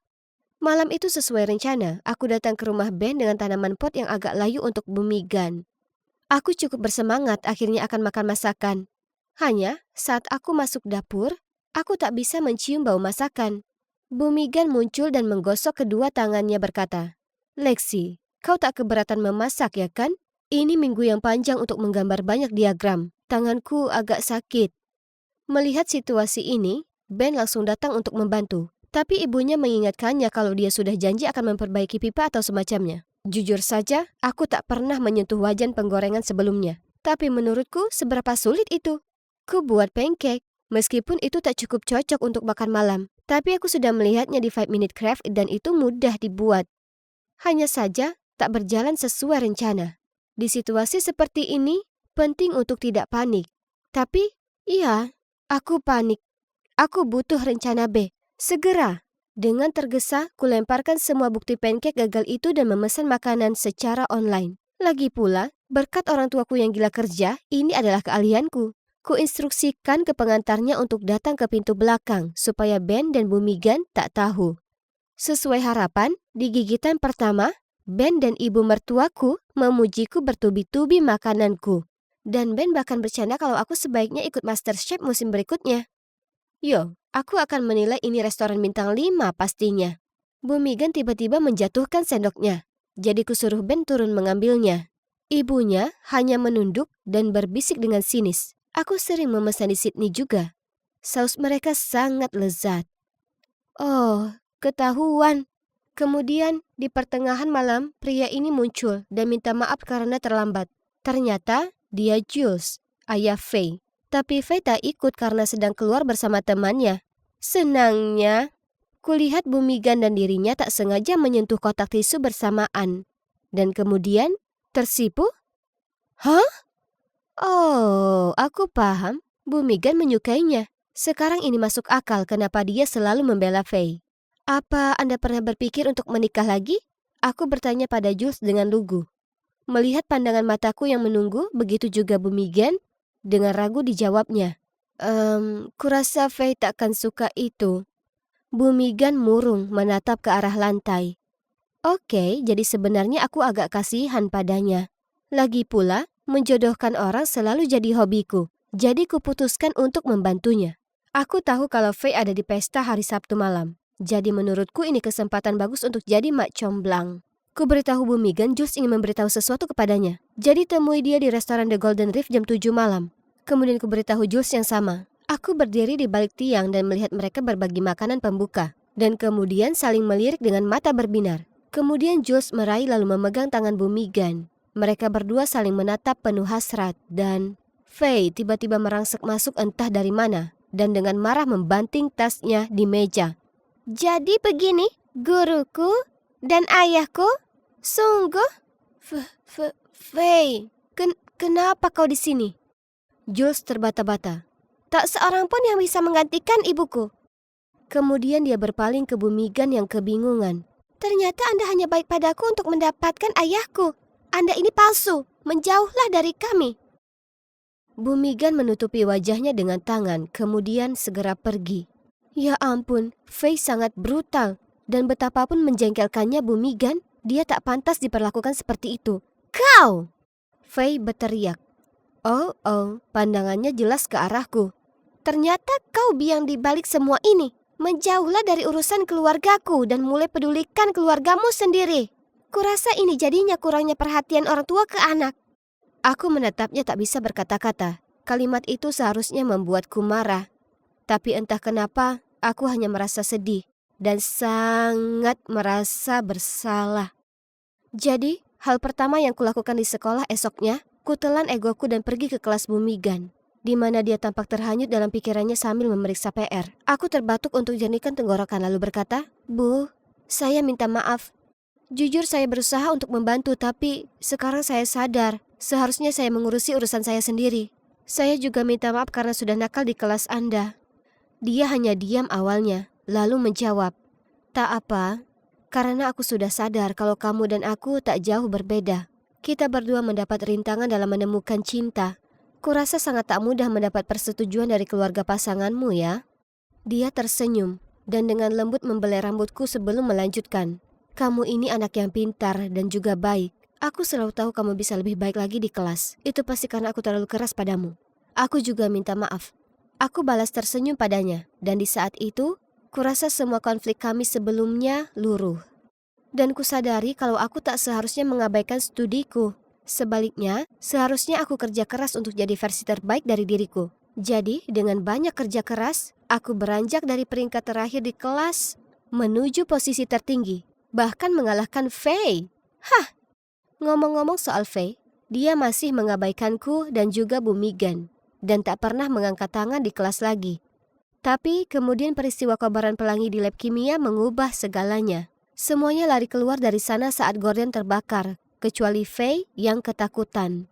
Malam itu sesuai rencana, aku datang ke rumah Ben dengan tanaman pot yang agak layu untuk Bu Megan. Aku cukup bersemangat akhirnya akan makan masakan. Hanya saat aku masuk dapur, aku tak bisa mencium bau masakan. Bu Megan muncul dan menggosok kedua tangannya berkata, Lexi, kau tak keberatan memasak ya kan? Ini minggu yang panjang untuk menggambar banyak diagram. Tanganku agak sakit. Melihat situasi ini, Ben langsung datang untuk membantu. Tapi ibunya mengingatkannya kalau dia sudah janji akan memperbaiki pipa atau semacamnya. Jujur saja, aku tak pernah menyentuh wajan penggorengan sebelumnya. Tapi menurutku, seberapa sulit itu? Ku buat pancake, meskipun itu tak cukup cocok untuk makan malam. Tapi aku sudah melihatnya di 5 Minute Craft dan itu mudah dibuat. Hanya saja, tak berjalan sesuai rencana. Di situasi seperti ini, penting untuk tidak panik. Tapi, iya, aku panik. Aku butuh rencana B. Segera. Dengan tergesa, kulemparkan semua bukti pancake gagal itu dan memesan makanan secara online. Lagi pula, berkat orang tuaku yang gila kerja, ini adalah keahlianku. Kuinstruksikan ke pengantarnya untuk datang ke pintu belakang, supaya Ben dan Bu Megan tak tahu. Sesuai harapan, di gigitan pertama, Ben dan ibu mertuaku memujiku bertubi-tubi makananku. Dan Ben bahkan bercanda kalau aku sebaiknya ikut MasterChef musim berikutnya. Yo, aku akan menilai ini restoran bintang 5 pastinya. Bu Megan tiba-tiba menjatuhkan sendoknya. Jadi kusuruh Ben turun mengambilnya. Ibunya hanya menunduk dan berbisik dengan sinis. Aku sering memesan di Sydney juga. Saus mereka sangat lezat. Oh, ketahuan. Kemudian, di pertengahan malam, pria ini muncul dan minta maaf karena terlambat. Ternyata, dia Jules, ayah Faye. Tapi Faye tak ikut karena sedang keluar bersama temannya. Senangnya, kulihat Bu Megan dan dirinya tak sengaja menyentuh kotak tisu bersamaan. Dan kemudian, tersipu? Hah? Oh, aku paham. Bu Megan menyukainya. Sekarang ini masuk akal kenapa dia selalu membela Faye. Apa Anda pernah berpikir untuk menikah lagi? Aku bertanya pada Jules dengan lugu. Melihat pandangan mataku yang menunggu, begitu juga Bu Megan, dengan ragu dijawabnya. Kurasa Faye takkan suka itu. Bu Megan murung menatap ke arah lantai. Oke, jadi sebenarnya aku agak kasihan padanya. Lagi pula, menjodohkan orang selalu jadi hobiku. Jadi kuputuskan untuk membantunya. Aku tahu kalau Faye ada di pesta hari Sabtu malam. Jadi menurutku ini kesempatan bagus untuk jadi mak comblang. Ku beritahu Bu Megan Jules ingin memberitahu sesuatu kepadanya. Jadi temui dia di restoran The Golden Reef jam 7 malam. Kemudian ku beritahu Jules yang sama. Aku berdiri di balik tiang dan melihat mereka berbagi makanan pembuka. Dan kemudian saling melirik dengan mata berbinar. Kemudian Jules meraih lalu memegang tangan Bu Megan. Mereka berdua saling menatap penuh hasrat dan Faye tiba-tiba merangsek masuk entah dari mana dan dengan marah membanting tasnya di meja. Jadi begini, guruku dan ayahku? Sungguh? Faye, kenapa kau di sini? Jules terbata-bata. Tak seorang pun yang bisa menggantikan ibuku. Kemudian dia berpaling ke Bu Megan yang kebingungan. Ternyata Anda hanya baik padaku untuk mendapatkan ayahku. Anda ini palsu, menjauhlah dari kami. Bu Megan menutupi wajahnya dengan tangan, kemudian segera pergi. Ya ampun, Faye sangat brutal. Dan betapapun menjengkelkannya Bu Megan, dia tak pantas diperlakukan seperti itu. Kau! Faye berteriak. Oh, pandangannya jelas ke arahku. Ternyata kau biang di balik semua ini. Menjauhlah dari urusan keluargaku dan mulai pedulikan keluargamu sendiri. Kurasa ini jadinya kurangnya perhatian orang tua ke anak. Aku menatapnya tak bisa berkata-kata. Kalimat itu seharusnya membuatku marah. Tapi entah kenapa, aku hanya merasa sedih dan sangat merasa bersalah. Jadi, hal pertama yang kulakukan di sekolah esoknya, kutelan egoku dan pergi ke kelas Bu Megan, di mana dia tampak terhanyut dalam pikirannya sambil memeriksa PR. Aku terbatuk untuk jernihkan tenggorokan lalu berkata, Bu, saya minta maaf. Jujur saya berusaha untuk membantu, tapi sekarang saya sadar, seharusnya saya mengurusi urusan saya sendiri. Saya juga minta maaf karena sudah nakal di kelas Anda. Dia hanya diam awalnya, lalu menjawab, tak apa, karena aku sudah sadar kalau kamu dan aku tak jauh berbeda. Kita berdua mendapat rintangan dalam menemukan cinta. Kurasa sangat tak mudah mendapat persetujuan dari keluarga pasanganmu ya. Dia tersenyum dan dengan lembut membelai rambutku sebelum melanjutkan. Kamu ini anak yang pintar dan juga baik. Aku selalu tahu kamu bisa lebih baik lagi di kelas. Itu pasti karena aku terlalu keras padamu. Aku juga minta maaf. Aku balas tersenyum padanya, dan di saat itu, kurasa semua konflik kami sebelumnya luruh. Dan kusadari kalau aku tak seharusnya mengabaikan studiku. Sebaliknya, seharusnya aku kerja keras untuk jadi versi terbaik dari diriku. Jadi, dengan banyak kerja keras, aku beranjak dari peringkat terakhir di kelas menuju posisi tertinggi, bahkan mengalahkan Faye. Hah! Ngomong-ngomong soal Faye, dia masih mengabaikanku dan juga Bu Megan, dan tak pernah mengangkat tangan di kelas lagi. Tapi kemudian peristiwa kobaran pelangi di lab kimia mengubah segalanya. Semuanya lari keluar dari sana saat gorden terbakar, kecuali Faye yang ketakutan.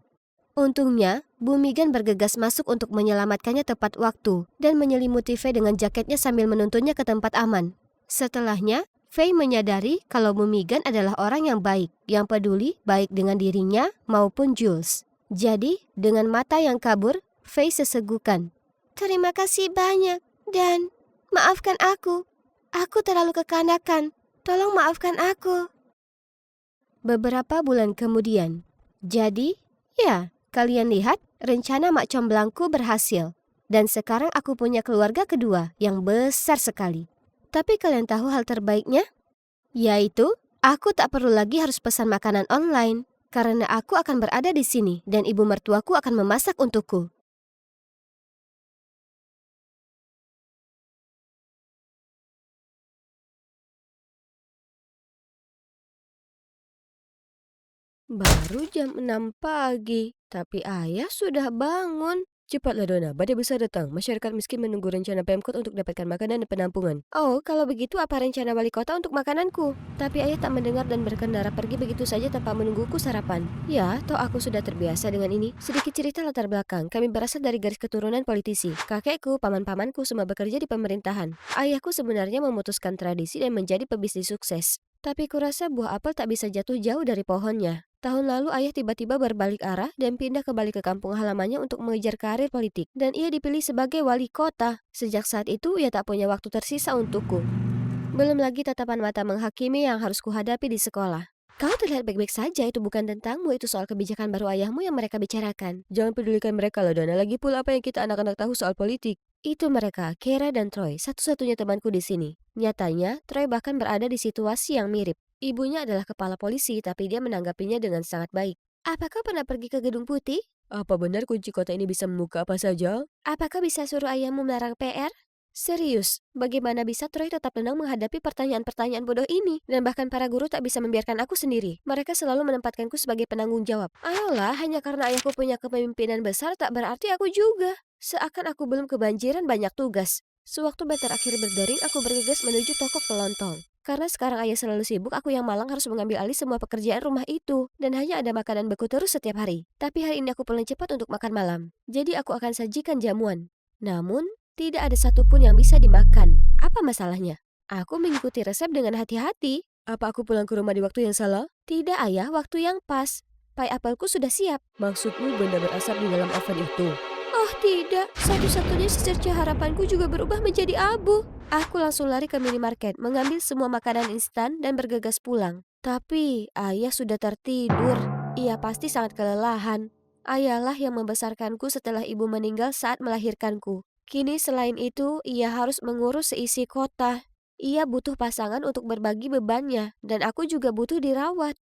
Untungnya, Bu Megan bergegas masuk untuk menyelamatkannya tepat waktu dan menyelimuti Faye dengan jaketnya sambil menuntunnya ke tempat aman. Setelahnya, Faye menyadari kalau Bu Megan adalah orang yang baik, yang peduli baik dengan dirinya maupun Jules. Jadi, dengan mata yang kabur, Faye sesegukan. Terima kasih banyak dan maafkan aku. Aku terlalu kekanakan. Tolong maafkan aku. Beberapa bulan kemudian. Jadi, ya, kalian lihat rencana Mak Comblangku berhasil. Dan sekarang aku punya keluarga kedua yang besar sekali. Tapi kalian tahu hal terbaiknya? Yaitu, aku tak perlu lagi harus pesan makanan online. Karena aku akan berada di sini dan ibu mertuaku akan memasak untukku. Baru jam 6 pagi, tapi ayah sudah bangun. Cepatlah Dona, badai besar datang. Masyarakat miskin menunggu rencana Pemkot untuk dapatkan makanan dan penampungan. Oh, kalau begitu apa rencana wali kota untuk makananku? Tapi ayah tak mendengar dan berkendara pergi begitu saja tanpa menungguku sarapan. Ya, toh aku sudah terbiasa dengan ini. Sedikit cerita latar belakang, kami berasal dari garis keturunan politisi. Kakekku, paman-pamanku semua bekerja di pemerintahan. Ayahku sebenarnya memutuskan tradisi dan menjadi pebisnis sukses. Tapi kurasa buah apel tak bisa jatuh jauh dari pohonnya. Tahun lalu ayah tiba-tiba berbalik arah dan pindah kembali ke kampung halamannya untuk mengejar karir politik. Dan ia dipilih sebagai wali kota. Sejak saat itu ia tak punya waktu tersisa untukku. Belum lagi tatapan mata menghakimi yang harus kuhadapi di sekolah. Kau terlihat baik-baik saja, itu bukan tentangmu, itu soal kebijakan baru ayahmu yang mereka bicarakan. Jangan pedulikan mereka lah Dona, lagi pula apa yang kita anak-anak tahu soal politik. Itu mereka, Kera dan Troy, satu-satunya temanku di sini. Nyatanya, Troy bahkan berada di situasi yang mirip. Ibunya adalah kepala polisi, tapi dia menanggapinya dengan sangat baik. Apa kau pernah pergi ke Gedung Putih? Apa benar kunci kota ini bisa membuka apa saja? Apakah bisa suruh ayahmu melarang PR? Serius, bagaimana bisa Troy tetap tenang menghadapi pertanyaan-pertanyaan bodoh ini? Dan bahkan para guru tak bisa membiarkan aku sendiri. Mereka selalu menempatkanku sebagai penanggung jawab. Ayolah, hanya karena ayahku punya kepemimpinan besar tak berarti aku juga. Seakan aku belum kebanjiran banyak tugas. Sewaktu bentar akhir berdering, aku bergegas menuju toko kelontong. Karena sekarang ayah selalu sibuk, aku yang malang harus mengambil alih semua pekerjaan rumah itu. Dan hanya ada makanan beku terus setiap hari. Tapi hari ini aku pulang cepat untuk makan malam. Jadi aku akan sajikan jamuan. Namun, tidak ada satupun yang bisa dimakan. Apa masalahnya? Aku mengikuti resep dengan hati-hati. Apa aku pulang ke rumah di waktu yang salah? Tidak, ayah, waktu yang pas. Pai apelku sudah siap. Maksudmu benda berasap di dalam oven itu? Oh tidak, satu-satunya secerca harapanku juga berubah menjadi abu. Aku langsung lari ke minimarket, mengambil semua makanan instan dan bergegas pulang. Tapi ayah sudah tertidur. Ia pasti sangat kelelahan. Ayahlah yang membesarkanku setelah ibu meninggal saat melahirkanku. Kini selain itu, ia harus mengurus seisi kota. Ia butuh pasangan untuk berbagi bebannya, dan aku juga butuh dirawat.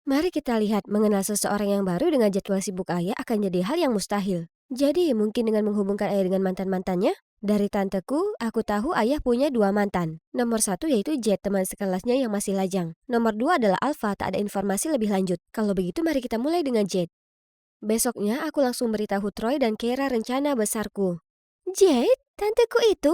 Mari kita lihat, mengenal seseorang yang baru dengan jadwal sibuk ayah akan jadi hal yang mustahil. Jadi, mungkin dengan menghubungkan ayah dengan mantan-mantannya? Dari tanteku, aku tahu ayah punya 2 mantan. Nomor 1 yaitu Jet, teman sekelasnya yang masih lajang. Nomor 2 adalah Alpha, tak ada informasi lebih lanjut. Kalau begitu, mari kita mulai dengan Jet. Besoknya, aku langsung beritahu Troy dan Kira rencana besarku. Jade, tanteku itu?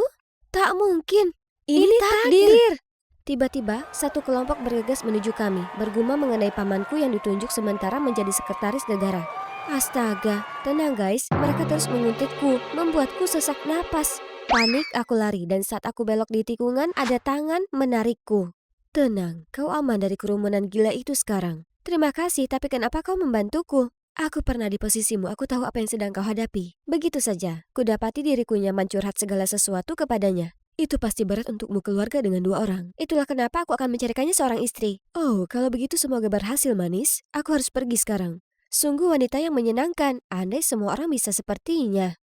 Tak mungkin. Ini takdir. Tiba-tiba, satu kelompok bergegas menuju kami, bergumam mengenai pamanku yang ditunjuk sementara menjadi sekretaris negara. Astaga, tenang guys, mereka terus menguntikku, membuatku sesak napas. Panik, aku lari, dan saat aku belok di tikungan, ada tangan menarikku. Tenang, kau aman dari kerumunan gila itu sekarang. Terima kasih, tapi kenapa kau membantuku? Aku pernah di posisimu, aku tahu apa yang sedang kau hadapi. Begitu saja, kudapati diriku nyaman curhat segala sesuatu kepadanya. Itu pasti berat untukmu keluarga dengan 2 orang. Itulah kenapa aku akan mencarikannya seorang istri. Oh, kalau begitu semoga berhasil manis. Aku harus pergi sekarang. Sungguh wanita yang menyenangkan, andai semua orang bisa sepertinya.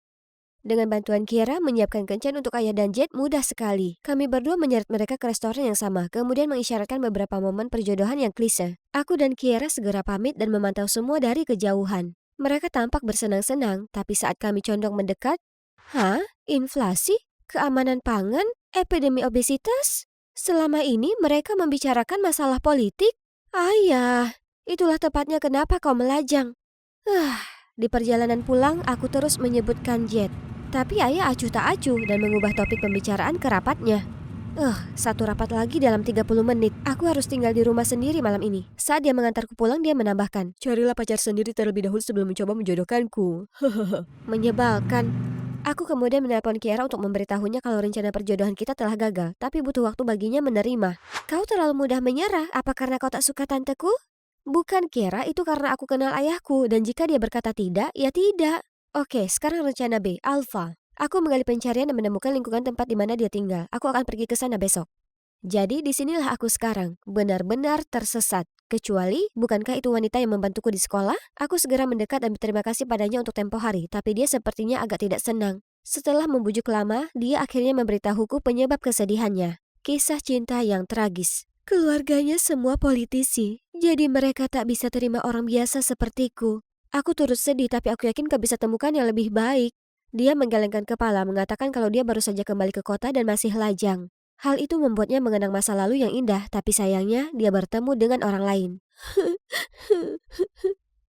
Dengan bantuan Kira, menyiapkan kencan untuk ayah dan Jet mudah sekali. Kami berdua menyeret mereka ke restoran yang sama, kemudian mengisyaratkan beberapa momen perjodohan yang klise. Aku dan Kira segera pamit dan memantau semua dari kejauhan. Mereka tampak bersenang-senang, tapi saat kami condong mendekat, hah? Inflasi? Keamanan pangan? Epidemi obesitas? Selama ini mereka membicarakan masalah politik? Ayah, itulah tepatnya kenapa kau melajang. Di perjalanan pulang aku terus menyebutkan Jet. Tapi ayah acuh tak acuh dan mengubah topik pembicaraan ke rapatnya. Satu rapat lagi dalam 30 menit. Aku harus tinggal di rumah sendiri malam ini. Saat dia mengantarku pulang, dia menambahkan, carilah pacar sendiri terlebih dahulu sebelum mencoba menjodohkanku. Menyebalkan. Aku kemudian menelpon Kiara untuk memberitahunya kalau rencana perjodohan kita telah gagal, tapi butuh waktu baginya menerima. Kau terlalu mudah menyerah, apa karena kau tak suka tanteku? Bukan Kiara, itu karena aku kenal ayahku, dan jika dia berkata tidak, ya tidak. Oke, sekarang rencana B, Alpha. Aku menggali pencarian dan menemukan lingkungan tempat di mana dia tinggal. Aku akan pergi ke sana besok. Jadi disinilah aku sekarang, benar-benar tersesat. Kecuali, bukankah itu wanita yang membantuku di sekolah? Aku segera mendekat dan berterima kasih padanya untuk tempo hari, tapi dia sepertinya agak tidak senang. Setelah membujuk lama, dia akhirnya memberitahuku penyebab kesedihannya. Kisah cinta yang tragis. Keluarganya semua politisi, jadi mereka tak bisa terima orang biasa sepertiku. Aku turut sedih, tapi aku yakin kau bisa temukan yang lebih baik. Dia menggelengkan kepala, mengatakan kalau dia baru saja kembali ke kota dan masih lajang. Hal itu membuatnya mengenang masa lalu yang indah, tapi sayangnya dia bertemu dengan orang lain.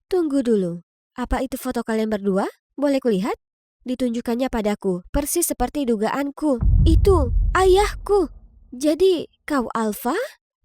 Tunggu dulu, apa itu foto kalian berdua? Boleh kulihat? Ditunjukkannya padaku, persis seperti dugaanku. Itu ayahku. Jadi, kau Alpha?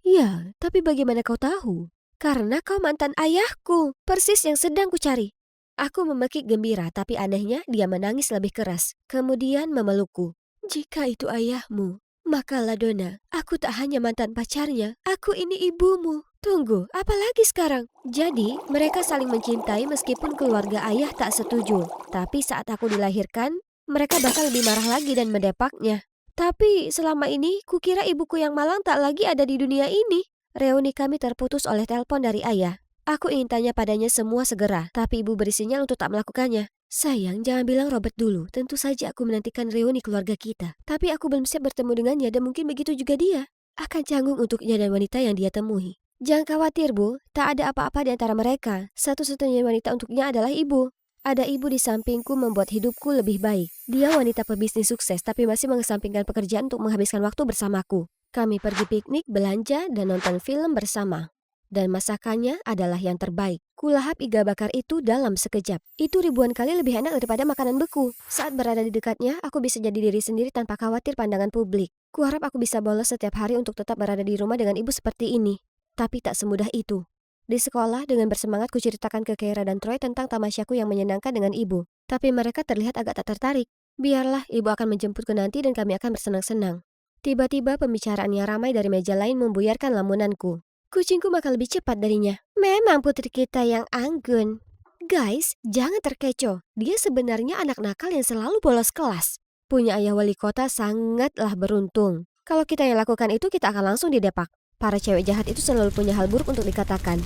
Ya, tapi bagaimana kau tahu? Karena kau mantan ayahku, persis yang sedang kucari. Aku memekik gembira, tapi anehnya dia menangis lebih keras. Kemudian memelukku. Jika itu ayahmu, maka Ladonna, aku tak hanya mantan pacarnya, aku ini ibumu. Tunggu, apalagi sekarang? Jadi, mereka saling mencintai meskipun keluarga ayah tak setuju. Tapi saat aku dilahirkan, mereka bahkan lebih marah lagi dan mendepaknya. Tapi selama ini, kukira ibuku yang malang tak lagi ada di dunia ini. Reuni kami terputus oleh telepon dari ayah. Aku ingin tanya padanya semua segera, tapi ibu beri sinyal untuk tak melakukannya. Sayang, jangan bilang Robert dulu. Tentu saja aku menantikan reuni keluarga kita. Tapi aku belum siap bertemu dengannya dan mungkin begitu juga dia. akan canggung untuknya dan wanita yang dia temui. Jangan khawatir, Bu. Tak ada apa-apa di antara mereka. Satu-satunya wanita untuknya adalah ibu. Ada ibu di sampingku membuat hidupku lebih baik. Dia wanita pebisnis sukses tapi masih mengesampingkan pekerjaan untuk menghabiskan waktu bersamaku. Kami pergi piknik, belanja, dan nonton film bersama. Dan masakannya adalah yang terbaik. Kulahap iga bakar itu dalam sekejap. Itu ribuan kali lebih enak daripada makanan beku. Saat berada di dekatnya, aku bisa jadi diri sendiri tanpa khawatir pandangan publik. Kuharap aku bisa bolos setiap hari untuk tetap berada di rumah dengan ibu seperti ini. Tapi tak semudah itu. Di sekolah, dengan bersemangat kuceritakan ke Keira dan Troy tentang tamasyaku yang menyenangkan dengan ibu. Tapi mereka terlihat agak tak tertarik. Biarlah, ibu akan menjemputku nanti dan kami akan bersenang-senang. Tiba-tiba pembicaraannya ramai dari meja lain membuyarkan lamunanku. Kucingku makan lebih cepat darinya. Memang putri kita yang anggun. Guys, jangan terkecoh. Dia sebenarnya anak nakal yang selalu bolos kelas. Punya ayah wali kota sangatlah beruntung. Kalau kita yang lakukan itu, kita akan langsung didepak. Para cewek jahat itu selalu punya hal buruk untuk dikatakan.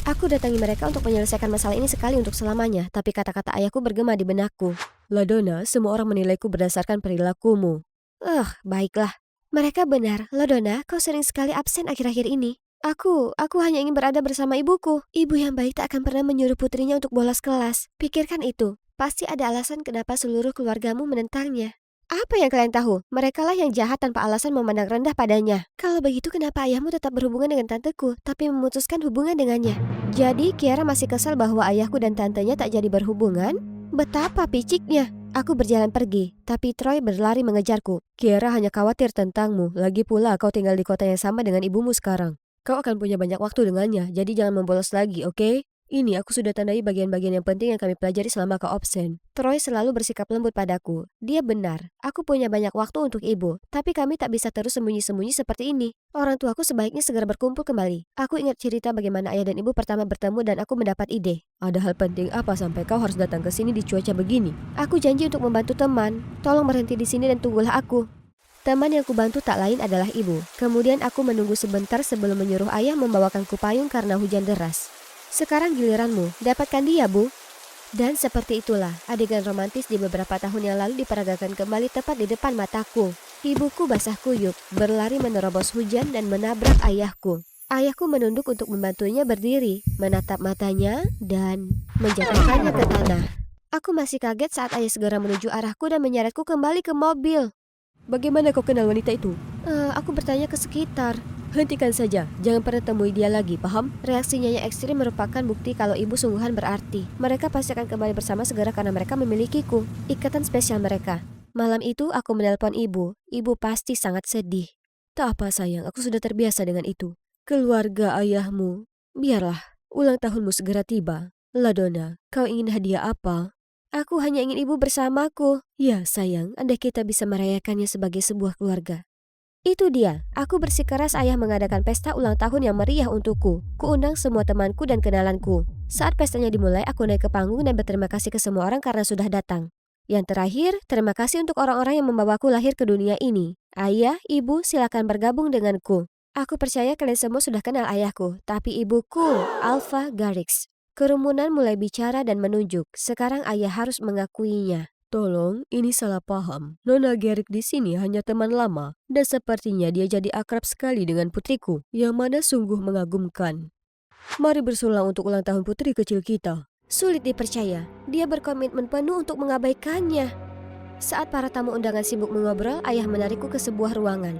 Aku datangi mereka untuk menyelesaikan masalah ini sekali untuk selamanya, tapi kata-kata ayahku bergema di benakku. Ladonna, semua orang menilaiku berdasarkan perilakumu. Baiklah. Mereka benar. Ladonna, kau sering sekali absen akhir-akhir ini. Aku hanya ingin berada bersama ibuku. Ibu yang baik tak akan pernah menyuruh putrinya untuk bolos kelas. Pikirkan itu. Pasti ada alasan kenapa seluruh keluargamu menentangnya. Apa yang kalian tahu? Merekalah yang jahat tanpa alasan memandang rendah padanya. Kalau begitu kenapa ayahmu tetap berhubungan dengan tanteku, tapi memutuskan hubungan dengannya? Jadi Kiara masih kesal bahwa ayahku dan tantenya tak jadi berhubungan? Betapa piciknya. Aku berjalan pergi, tapi Troy berlari mengejarku. Kiara hanya khawatir tentangmu. Lagi pula kau tinggal di kota yang sama dengan ibumu sekarang. Kau akan punya banyak waktu dengannya, jadi jangan membolos lagi, oke? Ini aku sudah tandai bagian-bagian yang penting yang kami pelajari selama kau absen. Troy selalu bersikap lembut padaku. Dia benar, aku punya banyak waktu untuk ibu, tapi kami tak bisa terus sembunyi-sembunyi seperti ini. Orang tuaku sebaiknya segera berkumpul kembali. Aku ingat cerita bagaimana ayah dan ibu pertama bertemu dan aku mendapat ide. Ada hal penting apa sampai kau harus datang ke sini di cuaca begini? Aku janji untuk membantu teman. Tolong berhenti di sini dan tunggulah aku. Teman yang kubantu tak lain adalah ibu. Kemudian aku menunggu sebentar sebelum menyuruh ayah membawakanku payung karena hujan deras. Sekarang giliranmu, dapatkan dia, Bu. Dan seperti itulah, adegan romantis di beberapa tahun yang lalu diperagakan kembali tepat di depan mataku. Ibuku basah kuyup, berlari menerobos hujan dan menabrak ayahku. Ayahku menunduk untuk membantunya berdiri, menatap matanya, dan menjatuhkannya ke tanah. Aku masih kaget saat ayah segera menuju arahku dan menyeretku kembali ke mobil. Bagaimana kau kenal wanita itu? Aku bertanya ke sekitar. Hentikan saja, jangan pernah temui dia lagi, paham? Reaksinya yang ekstrim merupakan bukti kalau ibu sungguhan berarti. Mereka pasti akan kembali bersama segera karena mereka memilikiku. Ikatan spesial mereka. Malam itu aku menelpon ibu. Ibu pasti sangat sedih. Tak apa sayang, aku sudah terbiasa dengan itu. Keluarga ayahmu. Biarlah, ulang tahunmu segera tiba. Ladonna, kau ingin hadiah apa? Aku hanya ingin ibu bersamaku. Ya sayang, andai kita bisa merayakannya sebagai sebuah keluarga. Itu dia, aku bersikeras ayah mengadakan pesta ulang tahun yang meriah untukku. Kuundang semua temanku dan kenalanku. Saat pestanya dimulai, aku naik ke panggung dan berterima kasih ke semua orang karena sudah datang. Yang terakhir, terima kasih untuk orang-orang yang membawaku lahir ke dunia ini. Ayah, ibu, silakan bergabung denganku. Aku percaya kalian semua sudah kenal ayahku, tapi ibuku, Alpha Garrix. Kerumunan mulai bicara dan menunjuk. Sekarang ayah harus mengakuinya. Tolong, ini salah paham. Nona Garrick di sini hanya teman lama, dan sepertinya dia jadi akrab sekali dengan putriku, yang mana sungguh mengagumkan. Mari bersulang untuk ulang tahun putri kecil kita. Sulit dipercaya, dia berkomitmen penuh untuk mengabaikannya. Saat para tamu undangan sibuk mengobrol, ayah menarikku ke sebuah ruangan.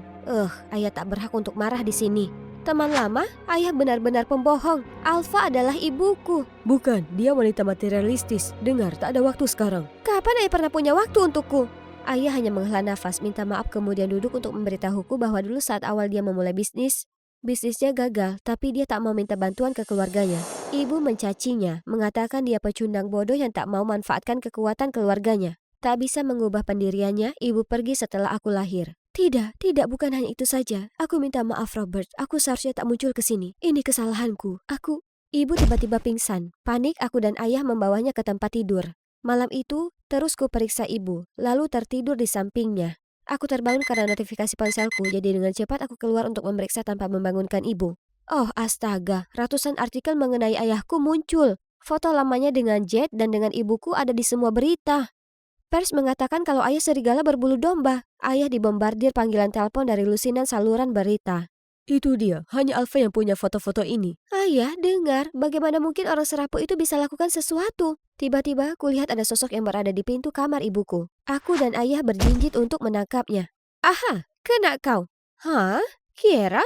Ayah tak berhak untuk marah di sini. Teman lama, ayah benar-benar pembohong. Alpha adalah ibuku. Bukan, dia wanita materialistis. Dengar, tak ada waktu sekarang. Kapan ayah pernah punya waktu untukku? Ayah hanya menghela nafas, minta maaf kemudian duduk untuk memberitahuku bahwa dulu saat awal dia memulai bisnisnya gagal, tapi dia tak mau minta bantuan ke keluarganya. Ibu mencacinya, mengatakan dia pecundang bodoh yang tak mau manfaatkan kekuatan keluarganya. Tak bisa mengubah pendiriannya, ibu pergi setelah aku lahir. Tidak, bukan hanya itu saja. Aku minta maaf Robert, aku seharusnya tak muncul ke sini. Ini kesalahanku. Ibu tiba-tiba pingsan. Panik, aku dan ayah membawanya ke tempat tidur. Malam itu, terus ku periksa ibu, lalu tertidur di sampingnya. Aku terbangun karena notifikasi ponselku, jadi dengan cepat aku keluar untuk memeriksa tanpa membangunkan ibu. Oh astaga, ratusan artikel mengenai ayahku muncul. Foto lamanya dengan Jet dan dengan ibuku ada di semua berita. Pers mengatakan kalau ayah serigala berbulu domba. Ayah dibombardir panggilan telepon dari lusinan saluran berita. Itu dia, hanya Alfa yang punya foto-foto ini. Ayah, dengar, bagaimana mungkin orang serapu itu bisa lakukan sesuatu? Tiba-tiba, kulihat ada sosok yang berada di pintu kamar ibuku. Aku dan ayah berjinjit untuk menangkapnya. Aha, kena kau. Hah? Kiera?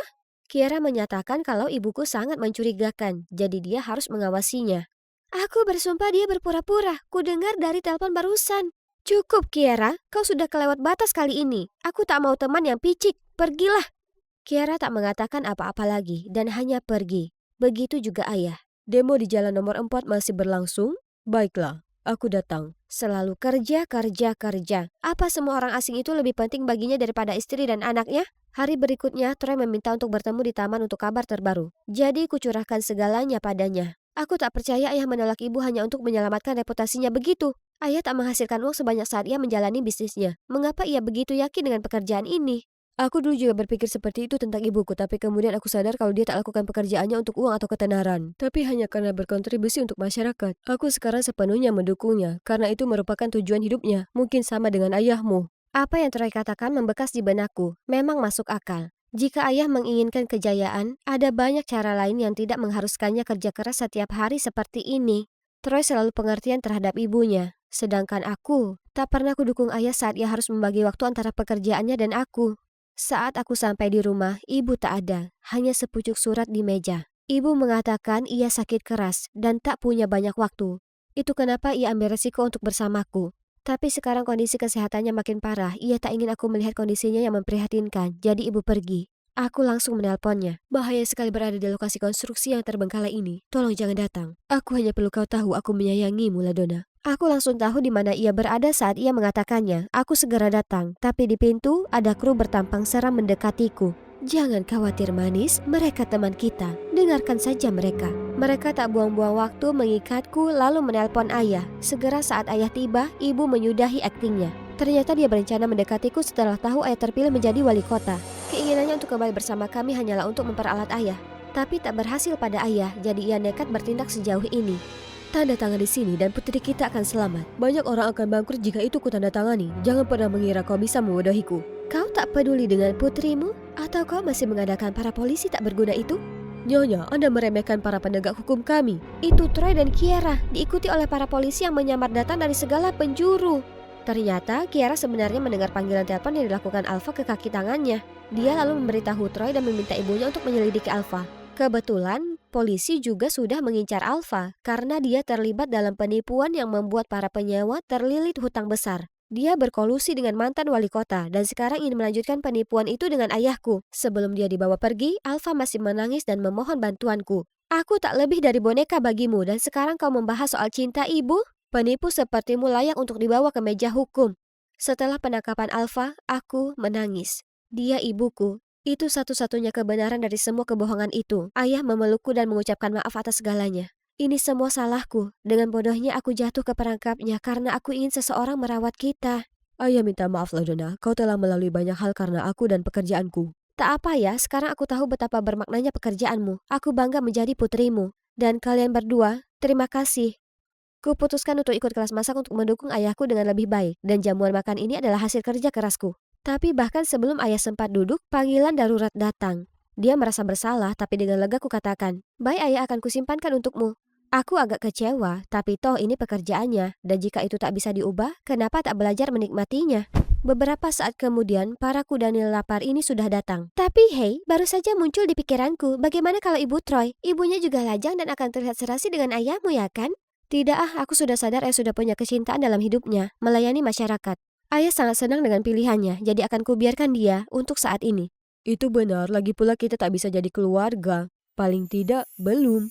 Kiera menyatakan kalau ibuku sangat mencurigakan, jadi dia harus mengawasinya. Aku bersumpah dia berpura-pura, ku dengar dari telepon barusan. Cukup, Kiera, kau sudah kelewat batas kali ini. Aku tak mau teman yang picik, pergilah. Kiara tak mengatakan apa-apa lagi dan hanya pergi. Begitu juga ayah. Demo di jalan nomor 4 masih berlangsung? Baiklah, aku datang. Selalu kerja, kerja, kerja. Apa semua orang asing itu lebih penting baginya daripada istri dan anaknya? Hari berikutnya, Troy meminta untuk bertemu di taman untuk kabar terbaru. Jadi kucurahkan segalanya padanya. Aku tak percaya ayah menolak ibu hanya untuk menyelamatkan reputasinya begitu. Ayah tak menghasilkan uang sebanyak saat ia menjalani bisnisnya. Mengapa ia begitu yakin dengan pekerjaan ini? Aku dulu juga berpikir seperti itu tentang ibuku, tapi kemudian aku sadar kalau dia tak lakukan pekerjaannya untuk uang atau ketenaran, tapi hanya karena berkontribusi untuk masyarakat. Aku sekarang sepenuhnya mendukungnya, karena itu merupakan tujuan hidupnya, mungkin sama dengan ayahmu. Apa yang Troy katakan membekas di benakku, memang masuk akal. Jika ayah menginginkan kejayaan, ada banyak cara lain yang tidak mengharuskannya kerja keras setiap hari seperti ini. Troy selalu pengertian terhadap ibunya, sedangkan aku tak pernah kudukung ayah saat ia harus membagi waktu antara pekerjaannya dan aku. Saat aku sampai di rumah, ibu tak ada, hanya sepucuk surat di meja. Ibu mengatakan ia sakit keras dan tak punya banyak waktu. Itu kenapa ia ambil resiko untuk bersamaku. Tapi sekarang kondisi kesehatannya makin parah, ia tak ingin aku melihat kondisinya yang memprihatinkan, jadi ibu pergi. Aku langsung menelponnya. Bahaya sekali berada di lokasi konstruksi yang terbengkalai ini. Tolong jangan datang. Aku hanya perlu kau tahu aku menyayangimu, Ladonna. Aku langsung tahu di mana ia berada saat ia mengatakannya. Aku segera datang, tapi di pintu ada kru bertampang seram mendekatiku. Jangan khawatir manis, mereka teman kita. Dengarkan saja mereka. Mereka tak buang-buang waktu mengikatku lalu menelpon ayah. Segera saat ayah tiba, ibu menyudahi aktingnya. Ternyata dia berencana mendekatiku setelah tahu ayah terpilih menjadi wali kota. Keinginannya untuk kembali bersama kami hanyalah untuk memperalat ayah. Tapi tak berhasil pada ayah, jadi ia nekat bertindak sejauh ini. Tanda tangan di sini dan putri kita akan selamat. Banyak orang akan bangkrut jika itu kutanda tangani. Jangan pernah mengira kau bisa membodohiku. Kau tak peduli dengan putrimu? Atau kau masih mengadakan para polisi tak berguna itu? Nyonya, Anda meremehkan para penegak hukum kami. Itu Troy dan Kiera, diikuti oleh para polisi yang menyamar datang dari segala penjuru. Ternyata Kiera sebenarnya mendengar panggilan telepon yang dilakukan Alfa ke kaki tangannya. Dia lalu memberitahu Troy dan meminta ibunya untuk menyelidiki Alfa. Kebetulan, polisi juga sudah mengincar Alfa karena dia terlibat dalam penipuan yang membuat para penyewa terlilit hutang besar. Dia berkolusi dengan mantan wali kota dan sekarang ingin melanjutkan penipuan itu dengan ayahku. Sebelum dia dibawa pergi, Alfa masih menangis dan memohon bantuanku. Aku tak lebih dari boneka bagimu dan sekarang kau membahas soal cinta ibu? Penipu sepertimu layak untuk dibawa ke meja hukum. Setelah penangkapan Alfa, aku menangis. Dia ibuku. Itu satu-satunya kebenaran dari semua kebohongan itu. Ayah memelukku dan mengucapkan maaf atas segalanya. Ini semua salahku. Dengan bodohnya aku jatuh ke perangkapnya karena aku ingin seseorang merawat kita. Ayah minta maaf, Ladonna. Kau telah melalui banyak hal karena aku dan pekerjaanku. Tak apa ya, sekarang aku tahu betapa bermaknanya pekerjaanmu. Aku bangga menjadi putrimu. Dan kalian berdua, terima kasih. Kuputuskan untuk ikut kelas masak untuk mendukung ayahku dengan lebih baik. Dan jamuan makan ini adalah hasil kerja kerasku. Tapi bahkan sebelum ayah sempat duduk, panggilan darurat datang. Dia merasa bersalah, tapi dengan lega kukatakan, "Baik ayah, akan kusimpankan untukmu." Aku agak kecewa, tapi toh ini pekerjaannya, dan jika itu tak bisa diubah, kenapa tak belajar menikmatinya? Beberapa saat kemudian, para kudanil lapar ini sudah datang. Tapi hey, baru saja muncul di pikiranku, bagaimana kalau ibu Troy? Ibunya juga lajang dan akan terlihat serasi dengan ayahmu ya kan? Tidak aku sudah sadar ayah sudah punya kecintaan dalam hidupnya, melayani masyarakat. Ayah sangat senang dengan pilihannya, jadi akan kubiarkan dia untuk saat ini. Itu benar, lagi pula kita tak bisa jadi keluarga. Paling tidak, belum.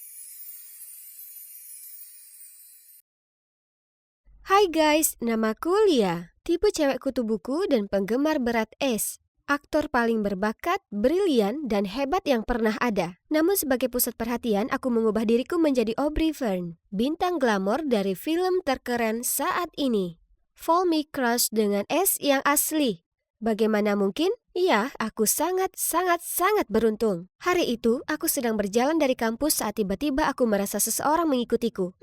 Hai guys, namaku Lia. Tipe cewek kutu buku dan penggemar berat es. Aktor paling berbakat, brilian, dan hebat yang pernah ada. Namun sebagai pusat perhatian, aku mengubah diriku menjadi Aubrey Fern, bintang glamor dari film terkeren saat ini. Follow me crush dengan es yang asli. Bagaimana mungkin? Iya, aku sangat beruntung. Hari itu, aku sedang berjalan dari kampus saat tiba-tiba aku merasa seseorang mengikutiku.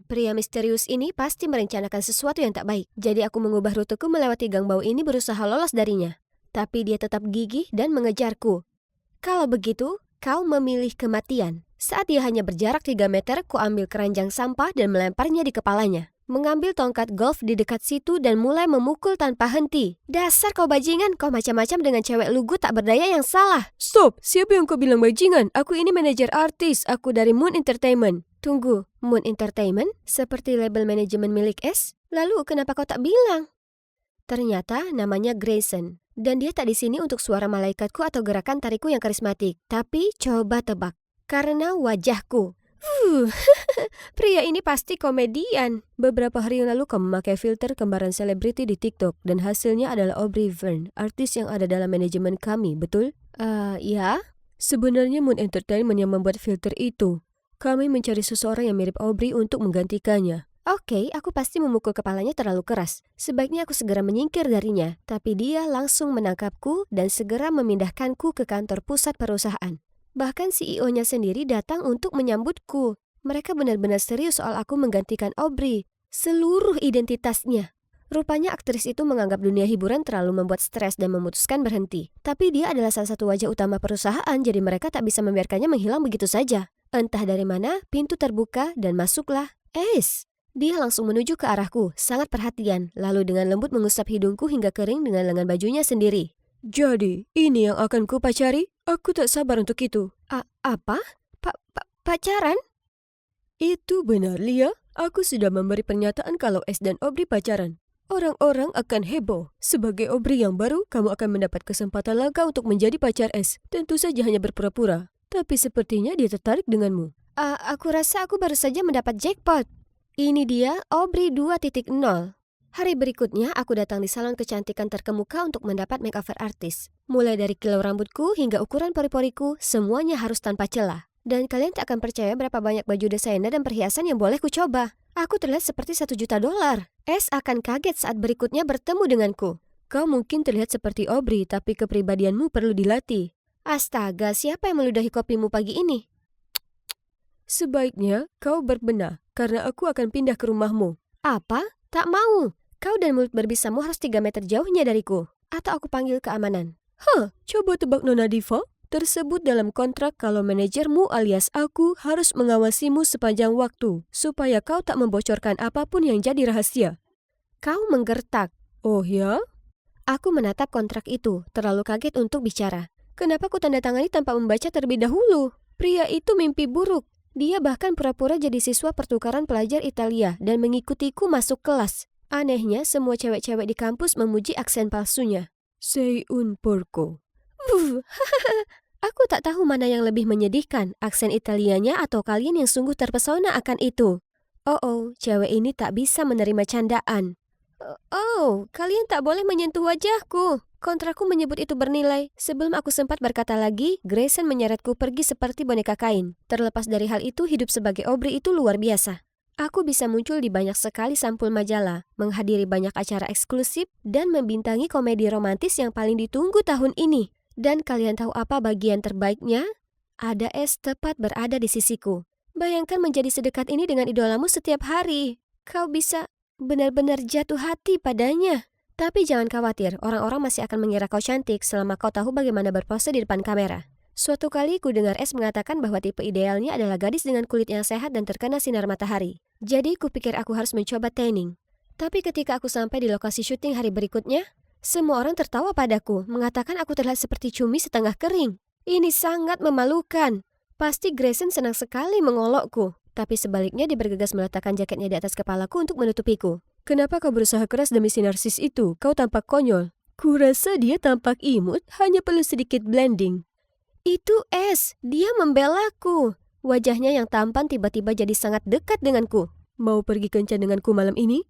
Pria misterius ini pasti merencanakan sesuatu yang tak baik. Jadi aku mengubah ruteku melewati gang bau ini berusaha lolos darinya. Tapi dia tetap gigih dan mengejarku. Kalau begitu, kau memilih kematian. Saat dia hanya berjarak 3 meter, ku ambil keranjang sampah dan melemparnya di kepalanya. Mengambil tongkat golf di dekat situ dan mulai memukul tanpa henti. Dasar kau bajingan, kau macam-macam dengan cewek lugu tak berdaya yang salah. Stop, siapa yang kau bilang bajingan? Aku ini manajer artis, aku dari Moon Entertainment. Tunggu, Moon Entertainment? Seperti label manajemen milik S? Lalu kenapa kau tak bilang? Ternyata namanya Grayson. Dan dia tak di sini untuk suara malaikatku atau gerakan tariku yang karismatik. Tapi coba tebak. Karena wajahku. Pria ini pasti komedian. Beberapa hari yang lalu kau memakai filter kembaran selebriti di TikTok dan hasilnya adalah Aubrey Verne, artis yang ada dalam manajemen kami, betul? Ya. Sebenarnya Moon Entertainment yang membuat filter itu. Kami mencari seseorang yang mirip Aubrey untuk menggantikannya. Oke, aku pasti memukul kepalanya terlalu keras. Sebaiknya aku segera menyingkir darinya, tapi dia langsung menangkapku dan segera memindahkanku ke kantor pusat perusahaan. Bahkan CEO-nya sendiri datang untuk menyambutku. Mereka benar-benar serius soal aku menggantikan Aubrey. Seluruh identitasnya. Rupanya aktris itu menganggap dunia hiburan terlalu membuat stres dan memutuskan berhenti. Tapi dia adalah salah satu wajah utama perusahaan, jadi mereka tak bisa membiarkannya menghilang begitu saja. Entah dari mana, pintu terbuka dan masuklah Ace. Dia langsung menuju ke arahku, sangat perhatian, lalu dengan lembut mengusap hidungku hingga kering dengan lengan bajunya sendiri. Jadi, ini yang akan ku pacari? Aku tak sabar untuk itu. Apa? Pacaran? Itu benar, Lia. Aku sudah memberi pernyataan kalau S dan Aubrey pacaran. Orang-orang akan heboh. Sebagai Aubrey yang baru, kamu akan mendapat kesempatan langka untuk menjadi pacar S. Tentu saja hanya berpura-pura. Tapi sepertinya dia tertarik denganmu. Aku rasa aku baru saja mendapat jackpot. Ini dia Aubrey 2.0. Hari berikutnya, aku datang di salon kecantikan terkemuka untuk mendapat makeover artis. Mulai dari kilau rambutku hingga ukuran pori-poriku, semuanya harus tanpa celah. Dan kalian tak akan percaya berapa banyak baju desainer dan perhiasan yang boleh ku coba. Aku terlihat seperti $1 juta. S akan kaget saat berikutnya bertemu denganku. Kau mungkin terlihat seperti Aubrey, tapi kepribadianmu perlu dilatih. Astaga, siapa yang meludahi kopimu pagi ini? Sebaiknya kau berbenah, karena aku akan pindah ke rumahmu. Apa? Tak mau. Kau dan mulut berbisamu harus 3 meter jauhnya dariku. Atau aku panggil keamanan. Coba tebak Nona Diva. Tersebut dalam kontrak kalau manajermu alias aku harus mengawasimu sepanjang waktu, supaya kau tak membocorkan apapun yang jadi rahasia. Kau menggertak. Oh ya? Aku menatap kontrak itu, terlalu kaget untuk bicara. Kenapa ku tanda tangani tanpa membaca terlebih dahulu? Pria itu mimpi buruk. Dia bahkan pura-pura jadi siswa pertukaran pelajar Italia dan mengikutiku masuk kelas. Anehnya, semua cewek-cewek di kampus memuji aksen palsunya. Sei un porco. Aku tak tahu mana yang lebih menyedihkan, aksen Italianya atau kalian yang sungguh terpesona akan itu. Cewek ini tak bisa menerima candaan. Kalian tak boleh menyentuh wajahku. Kontrakku menyebut itu bernilai. Sebelum aku sempat berkata lagi, Grayson menyeretku pergi seperti boneka kain. Terlepas dari hal itu, hidup sebagai Aubrey itu luar biasa. Aku bisa muncul di banyak sekali sampul majalah, menghadiri banyak acara eksklusif, dan membintangi komedi romantis yang paling ditunggu tahun ini. Dan kalian tahu apa bagian terbaiknya? Ada S tepat berada di sisiku. Bayangkan menjadi sedekat ini dengan idolamu setiap hari. Kau bisa benar-benar jatuh hati padanya. Tapi jangan khawatir, orang-orang masih akan mengira kau cantik selama kau tahu bagaimana berpose di depan kamera. Suatu kali ku dengar S mengatakan bahwa tipe idealnya adalah gadis dengan kulit yang sehat dan terkena sinar matahari. Jadi ku pikir aku harus mencoba tanning. Tapi ketika aku sampai di lokasi syuting hari berikutnya, semua orang tertawa padaku, mengatakan aku terlihat seperti cumi setengah kering. Ini sangat memalukan. Pasti Grayson senang sekali mengolokku. Tapi sebaliknya dia bergegas meletakkan jaketnya di atas kepalaku untuk menutupiku. Kenapa kau berusaha keras demi si narsis itu? Kau tampak konyol. Kurasa dia tampak imut, hanya perlu sedikit blending. Itu S, dia membelaku. Wajahnya yang tampan tiba-tiba jadi sangat dekat denganku. Mau pergi kencan denganku malam ini?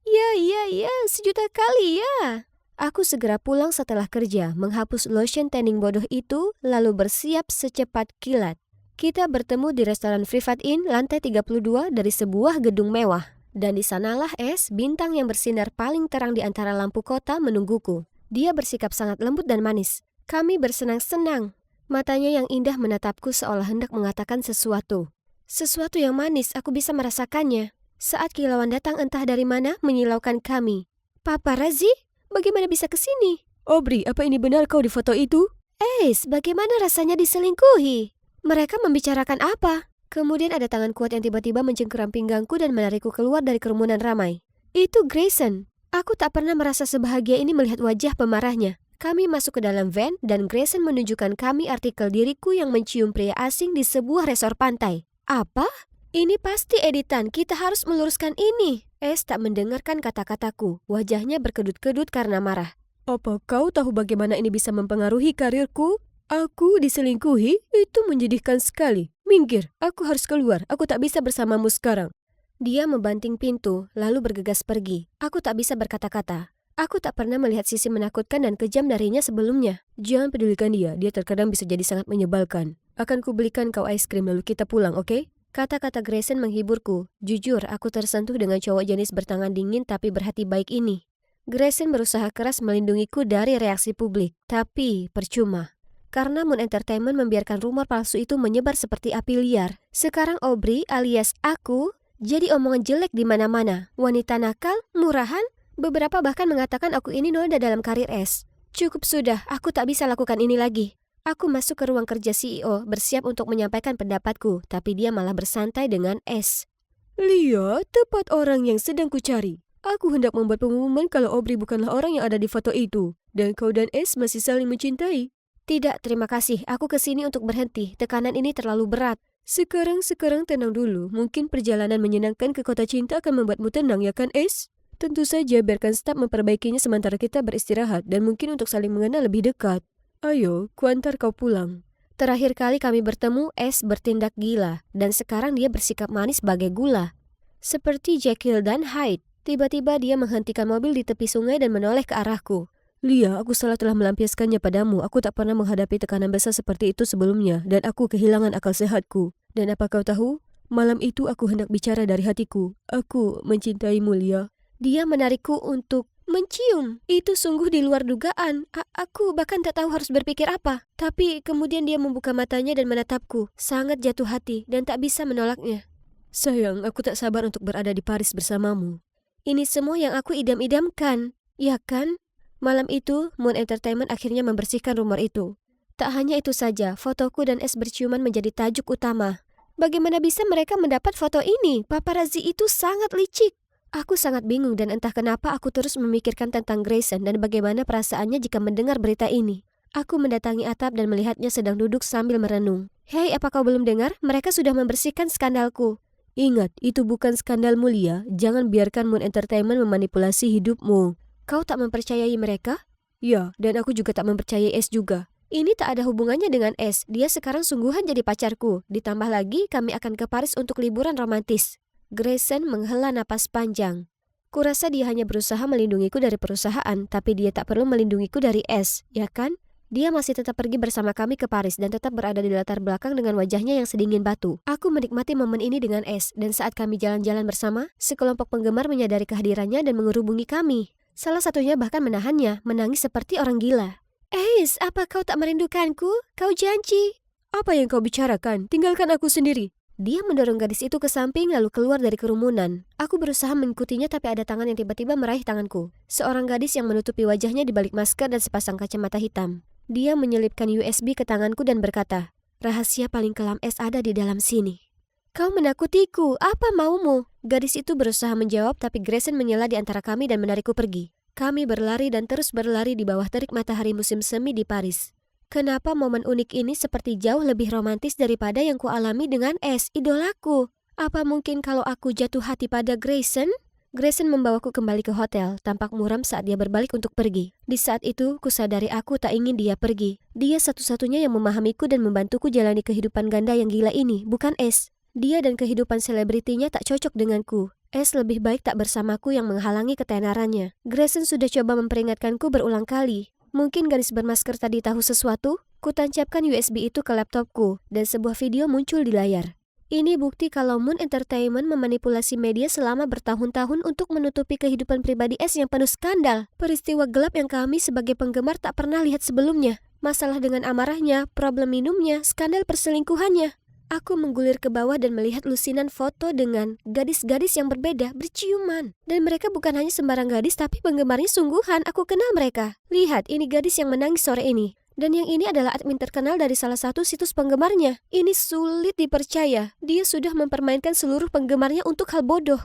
Ya, 1.000.000 kali ya. Aku segera pulang setelah kerja, menghapus lotion tanning bodoh itu, lalu bersiap secepat kilat. Kita bertemu di restoran Privat Inn lantai 32 dari sebuah gedung mewah. Dan di sanalah S, bintang yang bersinar paling terang di antara lampu kota menungguku. Dia bersikap sangat lembut dan manis. Kami bersenang-senang. Matanya yang indah menatapku seolah hendak mengatakan sesuatu. Sesuatu yang manis, aku bisa merasakannya. Saat kilauan datang entah dari mana menyilaukan kami. Paparazzi? Bagaimana bisa ke sini? Aubrey, apa ini benar kau di foto itu? Bagaimana rasanya diselingkuhi? Mereka membicarakan apa? Kemudian ada tangan kuat yang tiba-tiba mencengkeram pinggangku dan menarikku keluar dari kerumunan ramai. Itu Grayson. Aku tak pernah merasa sebahagia ini melihat wajah pemarahnya. Kami masuk ke dalam van dan Grayson menunjukkan kami artikel diriku yang mencium pria asing di sebuah resor pantai. Apa? Ini pasti editan, kita harus meluruskan ini. Tak mendengarkan kata-kataku. Wajahnya berkedut-kedut karena marah. Apa kau tahu bagaimana ini bisa mempengaruhi karirku? Aku diselingkuhi? Itu menyedihkan sekali. Minggir, aku harus keluar. Aku tak bisa bersamamu sekarang. Dia membanting pintu, lalu bergegas pergi. Aku tak bisa berkata-kata. Aku tak pernah melihat sisi menakutkan dan kejam darinya sebelumnya. Jangan pedulikan dia terkadang bisa jadi sangat menyebalkan. Akan kubelikan kau es krim lalu kita pulang, oke? Kata-kata Grayson menghiburku. Jujur, aku tersentuh dengan cowok jenis bertangan dingin tapi berhati baik ini. Grayson berusaha keras melindungiku dari reaksi publik, tapi percuma. Karena Moon Entertainment membiarkan rumor palsu itu menyebar seperti api liar. Sekarang Aubrey alias aku jadi omongan jelek di mana-mana. Wanita nakal, murahan, beberapa bahkan mengatakan aku ini noda dalam karir S. Cukup sudah, aku tak bisa lakukan ini lagi. Aku masuk ke ruang kerja CEO, bersiap untuk menyampaikan pendapatku, tapi dia malah bersantai dengan S. Lihat, tepat orang yang sedang kucari. Aku hendak membuat pengumuman kalau Aubrey bukanlah orang yang ada di foto itu. Dan kau dan S masih saling mencintai. Tidak, terima kasih. Aku kesini untuk berhenti. Tekanan ini terlalu berat. Sekarang tenang dulu. Mungkin perjalanan menyenangkan ke kota cinta akan membuatmu tenang, ya kan, S? Tentu saja biarkan staf memperbaikinya sementara kita beristirahat dan mungkin untuk saling mengenal lebih dekat. Ayo, kuantar kau pulang. Terakhir kali kami bertemu, S bertindak gila. Dan sekarang dia bersikap manis bagai gula. Seperti Jekyll dan Hyde. Tiba-tiba dia menghentikan mobil di tepi sungai dan menoleh ke arahku. Lia, aku salah telah melampiaskannya padamu. Aku tak pernah menghadapi tekanan besar seperti itu sebelumnya dan aku kehilangan akal sehatku. Dan apa kau tahu? Malam itu aku hendak bicara dari hatiku. Aku mencintaimu, Lia. Dia menarikku untuk mencium. Itu sungguh di luar dugaan. Aku bahkan tak tahu harus berpikir apa. Tapi kemudian dia membuka matanya dan menatapku. Sangat jatuh hati dan tak bisa menolaknya. Sayang, aku tak sabar untuk berada di Paris bersamamu. Ini semua yang aku idam-idamkan, ya kan? Malam itu, Moon Entertainment akhirnya membersihkan rumor itu. Tak hanya itu saja, fotoku dan S berciuman menjadi tajuk utama. Bagaimana bisa mereka mendapat foto ini? Paparazzi itu sangat licik. Aku sangat bingung dan entah kenapa aku terus memikirkan tentang Grayson dan bagaimana perasaannya jika mendengar berita ini. Aku mendatangi atap dan melihatnya sedang duduk sambil merenung. Hei, apa kau belum dengar? Mereka sudah membersihkan skandalku. Ingat, itu bukan skandal mulia. Jangan biarkan Moon Entertainment memanipulasi hidupmu. Kau tak mempercayai mereka? Ya, dan aku juga tak mempercayai S juga. Ini tak ada hubungannya dengan S. Dia sekarang sungguhan jadi pacarku. Ditambah lagi, kami akan ke Paris untuk liburan romantis. Grayson menghela napas panjang. Kurasa dia hanya berusaha melindungiku dari perusahaan, tapi dia tak perlu melindungiku dari S, ya kan? Dia masih tetap pergi bersama kami ke Paris dan tetap berada di latar belakang dengan wajahnya yang sedingin batu. Aku menikmati momen ini dengan S, dan saat kami jalan-jalan bersama, sekelompok penggemar menyadari kehadirannya dan mengerubungi kami. Salah satunya bahkan menahannya, menangis seperti orang gila. Ace, apa kau tak merindukanku? Kau janji. Apa yang kau bicarakan? Tinggalkan aku sendiri. Dia mendorong gadis itu ke samping lalu keluar dari kerumunan. Aku berusaha mengikutinya tapi ada tangan yang tiba-tiba meraih tanganku. Seorang gadis yang menutupi wajahnya di balik masker dan sepasang kacamata hitam. Dia menyelipkan USB ke tanganku dan berkata, rahasia paling kelam S ada di dalam sini. Kau menakutiku, apa maumu? Gadis itu berusaha menjawab tapi Grayson menyela di antara kami dan menarikku pergi. Kami berlari dan terus berlari di bawah terik matahari musim semi di Paris. Kenapa momen unik ini seperti jauh lebih romantis daripada yang kualami dengan S, idolaku? Apa mungkin kalau aku jatuh hati pada Grayson? Grayson membawaku kembali ke hotel, tampak muram saat dia berbalik untuk pergi. Di saat itu, kusadari aku tak ingin dia pergi. Dia satu-satunya yang memahamiku dan membantuku jalani kehidupan ganda yang gila ini, bukan S. Dia dan kehidupan selebritinya tak cocok denganku. S lebih baik tak bersamaku yang menghalangi ketenarannya. Grayson sudah coba memperingatkanku berulang kali. Mungkin gadis bermasker tadi tahu sesuatu? Kutancapkan USB itu ke laptopku, dan sebuah video muncul di layar. Ini bukti kalau Moon Entertainment memanipulasi media selama bertahun-tahun untuk menutupi kehidupan pribadi S yang penuh skandal. Peristiwa gelap yang kami sebagai penggemar tak pernah lihat sebelumnya. Masalah dengan amarahnya, problem minumnya, skandal perselingkuhannya. Aku menggulir ke bawah dan melihat lusinan foto dengan gadis-gadis yang berbeda berciuman. Dan mereka bukan hanya sembarang gadis tapi penggemarnya sungguhan, aku kenal mereka. Lihat, ini gadis yang menangis sore ini. Dan yang ini adalah admin terkenal dari salah satu situs penggemarnya. Ini sulit dipercaya. Dia sudah mempermainkan seluruh penggemarnya untuk hal bodoh.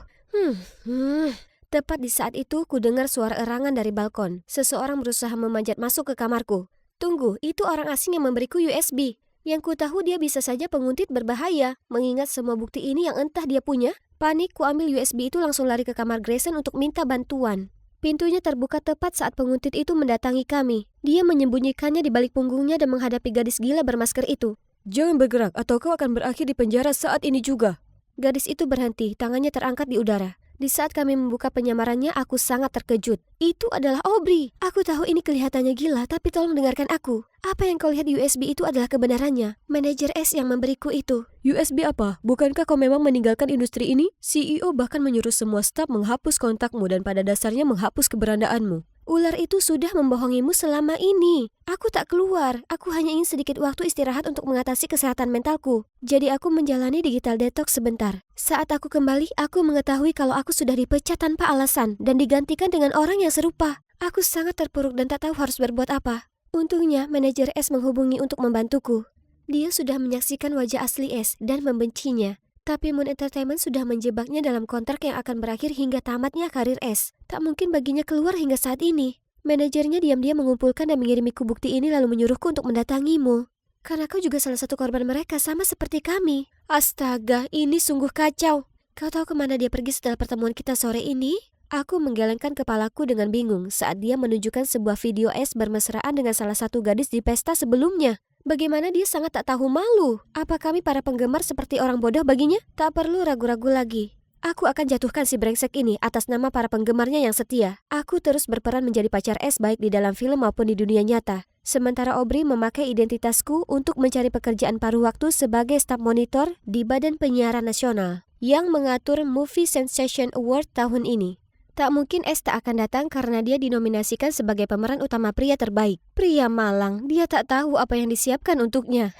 Tepat di saat itu, ku dengar suara erangan dari balkon. Seseorang berusaha memanjat masuk ke kamarku. Tunggu, itu orang asing yang memberiku USB. Yang ku tahu dia bisa saja penguntit berbahaya. Mengingat semua bukti ini yang entah dia punya, panik ku ambil USB itu langsung lari ke kamar Grayson untuk minta bantuan. Pintunya terbuka tepat saat penguntit itu mendatangi kami. Dia menyembunyikannya di balik punggungnya dan menghadapi gadis gila bermasker itu. Jangan bergerak atau kau akan berakhir di penjara saat ini juga. Gadis itu berhenti, tangannya terangkat di udara. Di saat kami membuka penyamarannya, aku sangat terkejut. Itu adalah Aubrey. Aku tahu ini kelihatannya gila, tapi tolong dengarkan aku. Apa yang kau lihat di USB itu adalah kebenarannya. Manajer S yang memberiku itu. USB apa? Bukankah kau memang meninggalkan industri ini? CEO bahkan menyuruh semua staf menghapus kontakmu dan pada dasarnya menghapus keberadaanmu. Ular itu sudah membohongimu selama ini. Aku tak keluar. Aku hanya ingin sedikit waktu istirahat untuk mengatasi kesehatan mentalku. Jadi aku menjalani digital detox sebentar. Saat aku kembali, aku mengetahui kalau aku sudah dipecat tanpa alasan dan digantikan dengan orang yang serupa. Aku sangat terpuruk dan tak tahu harus berbuat apa. Untungnya, manajer S menghubungi untuk membantuku. Dia sudah menyaksikan wajah asli S dan membencinya. Tapi Moon Entertainment sudah menjebaknya dalam kontrak yang akan berakhir hingga tamatnya karir S. Tak mungkin baginya keluar hingga saat ini. Manajernya diam-diam mengumpulkan dan mengirimiku bukti ini lalu menyuruhku untuk mendatangimu. Karena kau juga salah satu korban mereka sama seperti kami. Astaga, ini sungguh kacau. Kau tahu kemana dia pergi setelah pertemuan kita sore ini? Aku menggelengkan kepalaku dengan bingung saat dia menunjukkan sebuah video S bermesraan dengan salah satu gadis di pesta sebelumnya. Bagaimana dia sangat tak tahu malu. Apa kami para penggemar seperti orang bodoh baginya? Tak perlu ragu-ragu lagi. Aku akan jatuhkan si brengsek ini atas nama para penggemarnya yang setia. Aku terus berperan menjadi pacar S baik di dalam film maupun di dunia nyata. Sementara Aubrey memakai identitasku untuk mencari pekerjaan paruh waktu sebagai staf monitor di Badan Penyiaran Nasional yang mengatur Movie Sensation Award tahun ini. Tak mungkin S tak akan datang karena dia dinominasikan sebagai pemeran utama pria terbaik. Pria malang, dia tak tahu apa yang disiapkan untuknya.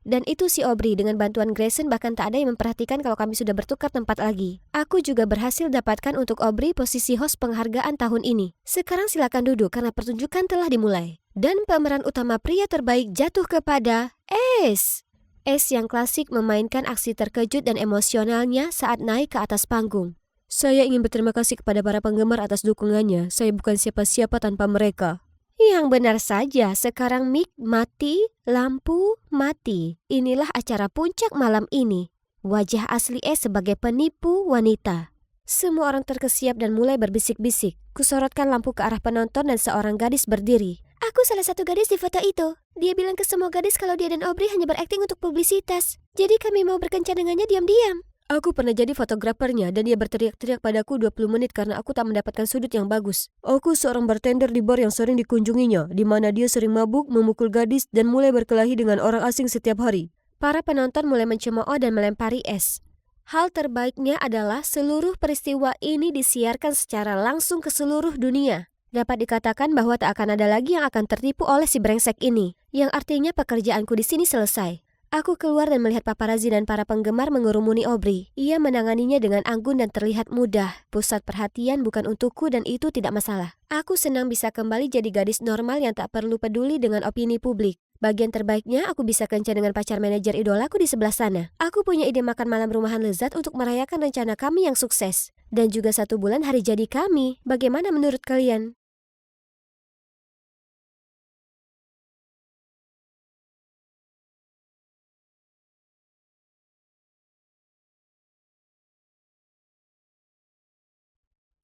Dan itu si Aubrey dengan bantuan Grayson bahkan tak ada yang memperhatikan kalau kami sudah bertukar tempat lagi. Aku juga berhasil dapatkan untuk Aubrey posisi host penghargaan tahun ini. Sekarang silakan duduk karena pertunjukan telah dimulai. Dan pemeran utama pria terbaik jatuh kepada S. S yang klasik memainkan aksi terkejut dan emosionalnya saat naik ke atas panggung. Saya ingin berterima kasih kepada para penggemar atas dukungannya. Saya bukan siapa-siapa tanpa mereka. Yang benar saja, sekarang mic mati, lampu mati. Inilah acara puncak malam ini. Wajah asli S sebagai penipu wanita. Semua orang terkesiap dan mulai berbisik-bisik. Kusorotkan lampu ke arah penonton dan seorang gadis berdiri. Aku salah satu gadis di foto itu. Dia bilang ke semua gadis kalau dia dan Aubrey hanya berakting untuk publisitas. Jadi kami mau berkencan dengannya diam-diam. Aku pernah jadi fotografernya dan dia berteriak-teriak padaku 20 menit karena aku tak mendapatkan sudut yang bagus. Aku seorang bartender di bar yang sering dikunjunginya, di mana dia sering mabuk, memukul gadis, dan mulai berkelahi dengan orang asing setiap hari. Para penonton mulai mencemooh dan melempari S. Hal terbaiknya adalah seluruh peristiwa ini disiarkan secara langsung ke seluruh dunia. Dapat dikatakan bahwa tak akan ada lagi yang akan tertipu oleh si brengsek ini, yang artinya pekerjaanku di sini selesai. Aku keluar dan melihat paparazzi dan para penggemar mengurumuni Aubrey. Ia menanganinya dengan anggun dan terlihat mudah. Pusat perhatian bukan untukku dan itu tidak masalah. Aku senang bisa kembali jadi gadis normal yang tak perlu peduli dengan opini publik. Bagian terbaiknya aku bisa kencan dengan pacar manajer idolaku di sebelah sana. Aku punya ide makan malam rumahan lezat untuk merayakan rencana kami yang sukses. Dan juga 1 bulan hari jadi kami. Bagaimana menurut kalian?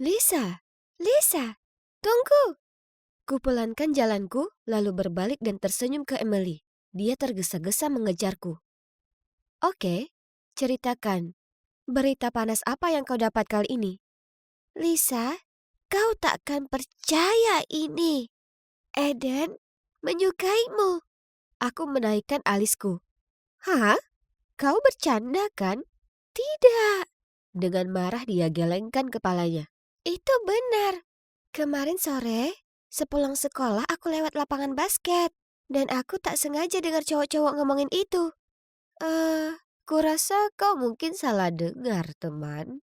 Lisa, tunggu. Kupelankan jalanku, lalu berbalik dan tersenyum ke Emily. Dia tergesa-gesa mengejarku. Oke, ceritakan. Berita panas apa yang kau dapat kali ini? Lisa, kau takkan percaya ini. Eden menyukaimu. Aku menaikkan alisku. Hah? Kau bercanda kan? Tidak. Dengan marah dia gelengkan kepalanya. Itu benar. Kemarin sore, sepulang sekolah aku lewat lapangan basket. Dan aku tak sengaja dengar cowok-cowok ngomongin itu. Kurasa kau mungkin salah dengar, teman.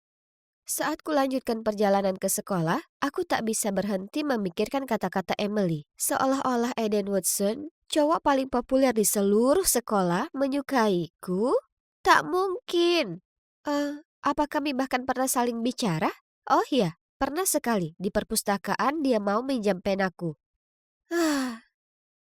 Saat kulanjutkan perjalanan ke sekolah, aku tak bisa berhenti memikirkan kata-kata Emily. Seolah-olah Eden Woodson, cowok paling populer di seluruh sekolah, menyukaiku. Tak mungkin. Apa kami bahkan pernah saling bicara? Oh iya, pernah sekali di perpustakaan dia mau minjam penaku.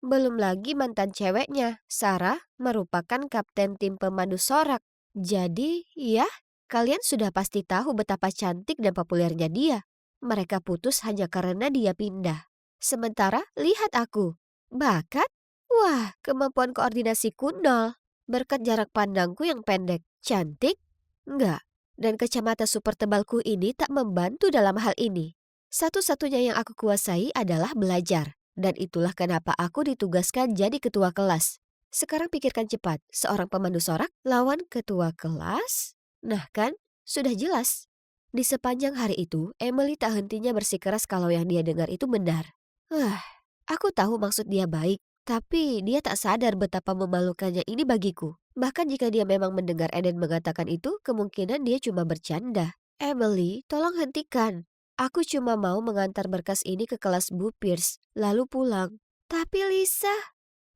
Belum lagi mantan ceweknya, Sarah, merupakan kapten tim pemandu sorak. Jadi, ya, kalian sudah pasti tahu betapa cantik dan populernya dia. Mereka putus hanya karena dia pindah. Sementara, lihat aku. Bakat? Wah, kemampuan koordinasi kundol. Berkat jarak pandangku yang pendek. Cantik? Enggak. Dan kacamata super tebalku ini tak membantu dalam hal ini. Satu-satunya yang aku kuasai adalah belajar. Dan itulah kenapa aku ditugaskan jadi ketua kelas. Sekarang pikirkan cepat, seorang pemandu sorak lawan ketua kelas? Nah kan, sudah jelas. Di sepanjang hari itu, Emily tak hentinya bersikeras kalau yang dia dengar itu benar. Aku tahu maksud dia baik, tapi dia tak sadar betapa memalukannya ini bagiku. Bahkan jika dia memang mendengar Eden mengatakan itu, kemungkinan dia cuma bercanda. Emily, tolong hentikan. Aku cuma mau mengantar berkas ini ke kelas Bu Pierce, lalu pulang. Tapi Lisa,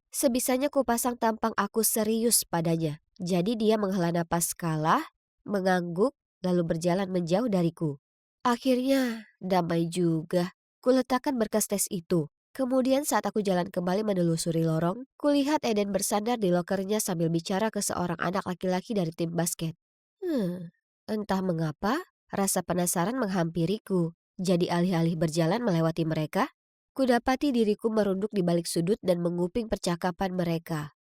sebisanya kupasang tampang aku serius padanya. Jadi dia menghela napas kalah, mengangguk, lalu berjalan menjauh dariku. Akhirnya, damai juga. Kuletakkan berkas tes itu. Kemudian saat aku jalan kembali menelusuri lorong, kulihat Eden bersandar di lokernya sambil bicara ke seorang anak laki-laki dari tim basket. Entah mengapa, rasa penasaran menghampiriku. Jadi alih-alih berjalan melewati mereka, kudapati diriku merunduk di balik sudut dan menguping percakapan mereka.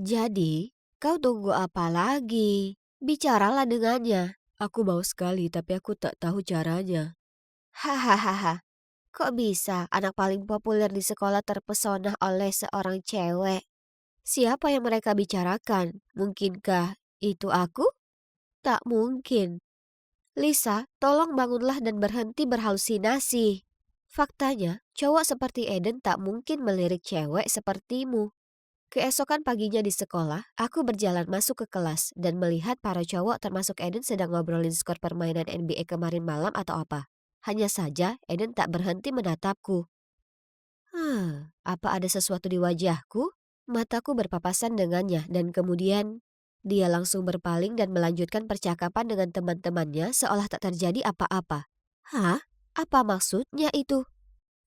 Jadi, kau tunggu apa lagi? Bicaralah dengannya. Aku mau sekali tapi aku tak tahu caranya. Hahaha, kok bisa anak paling populer di sekolah terpesona oleh seorang cewek? Siapa yang mereka bicarakan? Mungkinkah itu aku? Tak mungkin. Lisa, tolong bangunlah dan berhenti berhalusinasi. Faktanya, cowok seperti Eden tak mungkin melirik cewek sepertimu. Keesokan paginya di sekolah, aku berjalan masuk ke kelas dan melihat para cowok termasuk Eden sedang ngobrolin skor permainan NBA kemarin malam atau apa. Hanya saja, Eden tak berhenti menatapku. Apa ada sesuatu di wajahku? Mataku berpapasan dengannya dan kemudian dia langsung berpaling dan melanjutkan percakapan dengan teman-temannya seolah tak terjadi apa-apa. Hah? Apa maksudnya itu?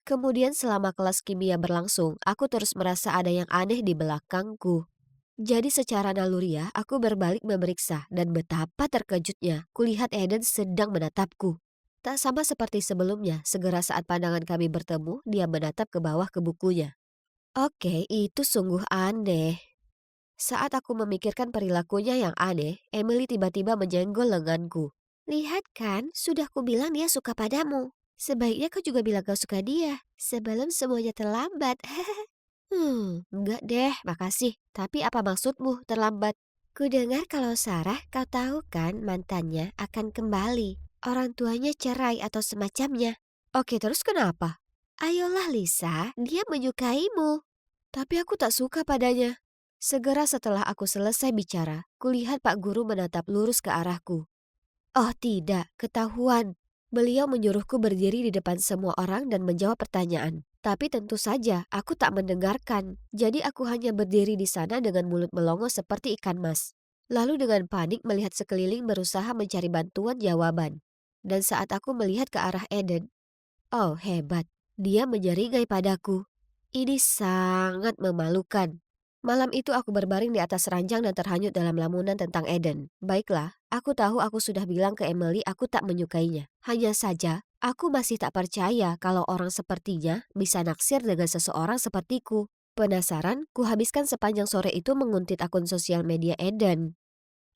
Kemudian selama kelas kimia berlangsung, aku terus merasa ada yang aneh di belakangku. Jadi secara naluriah, aku berbalik memeriksa dan betapa terkejutnya kulihat Eden sedang menatapku. Tak sama seperti sebelumnya, segera saat pandangan kami bertemu, dia menatap ke bawah ke bukunya. Oke, itu sungguh aneh. Saat aku memikirkan perilakunya yang aneh, Emily tiba-tiba menyenggol lenganku. Lihat kan, sudah kubilang dia suka padamu. Sebaiknya kau juga bilang kau suka dia, sebelum semuanya terlambat. Enggak deh, makasih. Tapi apa maksudmu terlambat? Kudengar kalau Sarah, kau tahu kan mantannya akan kembali. Orang tuanya cerai atau semacamnya. Oke, terus kenapa? Ayolah Lisa, dia menyukaimu. Tapi aku tak suka padanya. Segera setelah aku selesai bicara, kulihat Pak Guru menatap lurus ke arahku. Oh tidak, ketahuan. Beliau menyuruhku berdiri di depan semua orang dan menjawab pertanyaan. Tapi tentu saja aku tak mendengarkan. Jadi aku hanya berdiri di sana dengan mulut melongo seperti ikan mas. Lalu dengan panik melihat sekeliling berusaha mencari bantuan jawaban. Dan saat aku melihat ke arah Eden, oh hebat, dia menyeringai padaku. Ini sangat memalukan. Malam itu aku berbaring di atas ranjang dan terhanyut dalam lamunan tentang Eden. Baiklah, aku tahu aku sudah bilang ke Emily aku tak menyukainya. Hanya saja, aku masih tak percaya kalau orang sepertinya bisa naksir dengan seseorang sepertiku. Penasaran, kuhabiskan sepanjang sore itu menguntit akun sosial media Eden.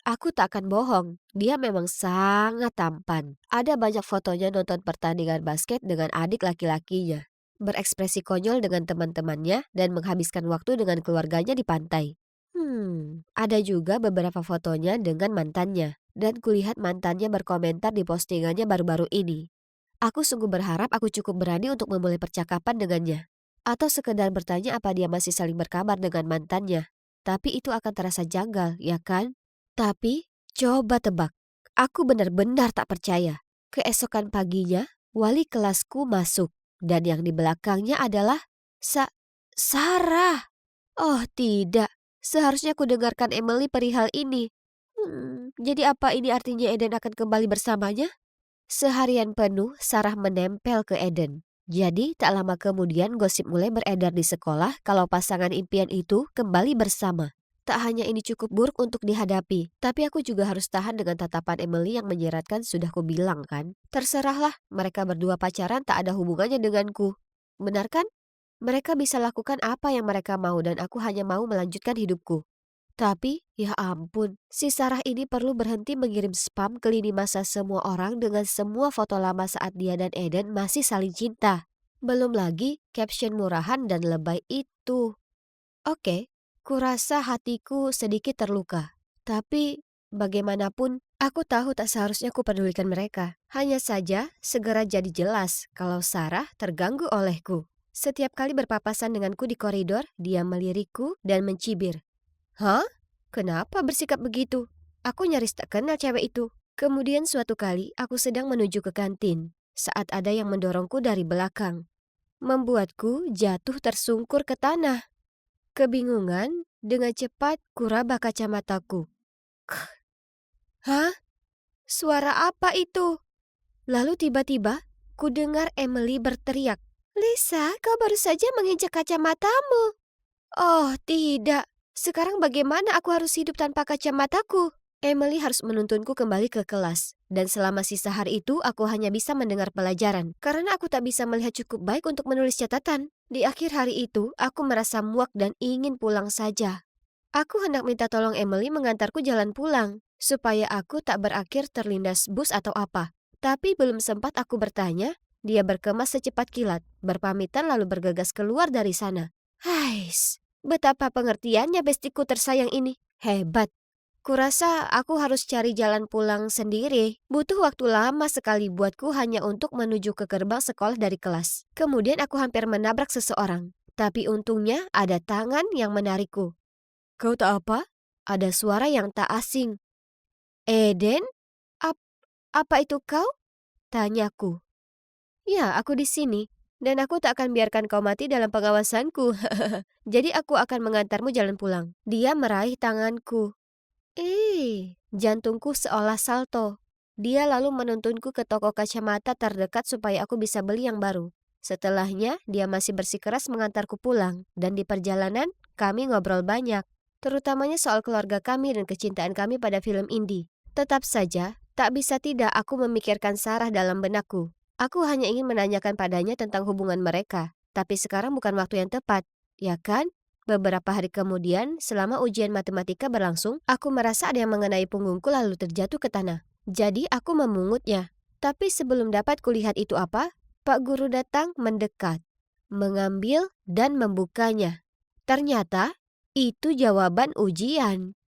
Aku tak akan bohong, dia memang sangat tampan. Ada banyak fotonya nonton pertandingan basket dengan adik laki-lakinya, berekspresi konyol dengan teman-temannya, dan menghabiskan waktu dengan keluarganya di pantai. Ada juga beberapa fotonya dengan mantannya, dan kulihat mantannya berkomentar di postingannya baru-baru ini. Aku sungguh berharap aku cukup berani untuk memulai percakapan dengannya. Atau sekedar bertanya apa dia masih saling berkabar dengan mantannya. Tapi itu akan terasa janggal, ya kan? Tapi, coba tebak, aku benar-benar tak percaya. Keesokan paginya, wali kelasku masuk. Dan yang di belakangnya adalah Sarah. Oh tidak, seharusnya ku dengarkan Emily perihal ini. Jadi apa ini artinya Eden akan kembali bersamanya? Seharian penuh Sarah menempel ke Eden. Jadi tak lama kemudian gosip mulai beredar di sekolah kalau pasangan impian itu kembali bersama. Tak hanya ini cukup buruk untuk dihadapi, tapi aku juga harus tahan dengan tatapan Emily yang menyeratkan, sudah ku bilang kan. Terserahlah, mereka berdua pacaran tak ada hubungannya denganku. Benar kan? Mereka bisa lakukan apa yang mereka mau dan aku hanya mau melanjutkan hidupku. Tapi, ya ampun, si Sarah ini perlu berhenti mengirim spam ke lini masa semua orang dengan semua foto lama saat dia dan Eden masih saling cinta. Belum lagi caption murahan dan lebay itu. Oke, kurasa hatiku sedikit terluka. Tapi, bagaimanapun, aku tahu tak seharusnya ku pedulikan mereka. Hanya saja, segera jadi jelas kalau Sarah terganggu olehku. Setiap kali berpapasan denganku di koridor, dia melirikku dan mencibir. Hah? Kenapa bersikap begitu? Aku nyaris tak kenal cewek itu. Kemudian suatu kali aku sedang menuju ke kantin saat ada yang mendorongku dari belakang, membuatku jatuh tersungkur ke tanah. Kebingungan, dengan cepat kuraba kacamataku. Hah? Suara apa itu? Lalu tiba-tiba ku dengar Emily berteriak, "Lisa, kau baru saja menginjak kacamatamu." Oh tidak, sekarang bagaimana aku harus hidup tanpa kacamataku? Emily harus menuntunku kembali ke kelas. Dan selama sisa hari itu aku hanya bisa mendengar pelajaran. Karena aku tak bisa melihat cukup baik untuk menulis catatan. Di akhir hari itu, aku merasa muak dan ingin pulang saja. Aku hendak minta tolong Emily mengantarku jalan pulang. Supaya aku tak berakhir terlindas bus atau apa. Tapi belum sempat aku bertanya, dia berkemas secepat kilat, berpamitan lalu bergegas keluar dari sana. Hais, betapa pengertiannya bestiku tersayang ini. Hebat. Kurasa aku harus cari jalan pulang sendiri. Butuh waktu lama sekali buatku hanya untuk menuju ke gerbang sekolah dari kelas. Kemudian aku hampir menabrak seseorang. Tapi untungnya ada tangan yang menarikku. Kau tak apa? Ada suara yang tak asing. Eden? Ap apa itu kau? Tanyaku. Ya, aku di sini. Dan aku tak akan biarkan kau mati dalam pengawasanku. Jadi aku akan mengantarmu jalan pulang. Dia meraih tanganku. Jantungku seolah salto. Dia lalu menuntunku ke toko kacamata terdekat supaya aku bisa beli yang baru. Setelahnya, dia masih bersikeras mengantarku pulang. Dan di perjalanan, kami ngobrol banyak. Terutamanya soal keluarga kami dan kecintaan kami pada film indie. Tetap saja, tak bisa tidak aku memikirkan Sarah dalam benakku. Aku hanya ingin menanyakan padanya tentang hubungan mereka. Tapi sekarang bukan waktu yang tepat, ya kan? Beberapa hari kemudian, selama ujian matematika berlangsung, aku merasa ada yang mengenai punggungku lalu terjatuh ke tanah. Jadi aku memungutnya. Tapi sebelum dapat kulihat itu apa, Pak Guru datang mendekat, mengambil dan membukanya. Ternyata, itu jawaban ujian.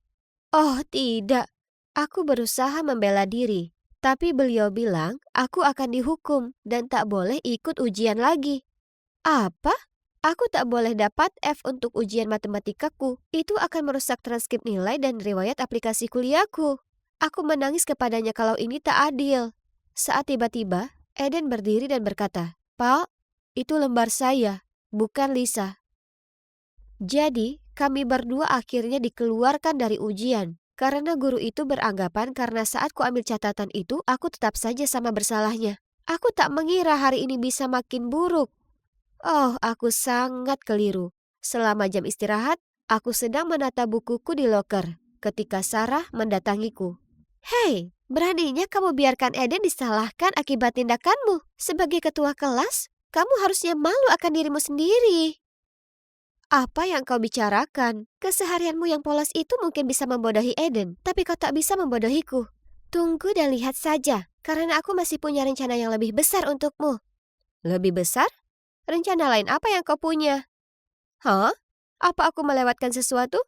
Oh tidak, aku berusaha membela diri. Tapi beliau bilang aku akan dihukum dan tak boleh ikut ujian lagi. Apa? Aku tak boleh dapat F untuk ujian matematikaku. Itu akan merusak transkrip nilai dan riwayat aplikasi kuliahku. Aku menangis kepadanya kalau ini tak adil. Saat tiba-tiba, Eden berdiri dan berkata, "Pak, itu lembar saya, bukan Lisa." Jadi, kami berdua akhirnya dikeluarkan dari ujian. Karena guru itu beranggapan karena saat ku ambil catatan itu, aku tetap saja sama bersalahnya. Aku tak mengira hari ini bisa makin buruk. Oh, aku sangat keliru. Selama jam istirahat, aku sedang menata bukuku di loker ketika Sarah mendatangiku. Hei, beraninya kamu biarkan Eden disalahkan akibat tindakanmu. Sebagai ketua kelas, kamu harusnya malu akan dirimu sendiri. Apa yang kau bicarakan? Keseharianmu yang polos itu mungkin bisa membodohi Eden, tapi kau tak bisa membodohiku. Tunggu dan lihat saja, karena aku masih punya rencana yang lebih besar untukmu. Lebih besar? Rencana lain apa yang kau punya? Hah? Apa aku melewatkan sesuatu?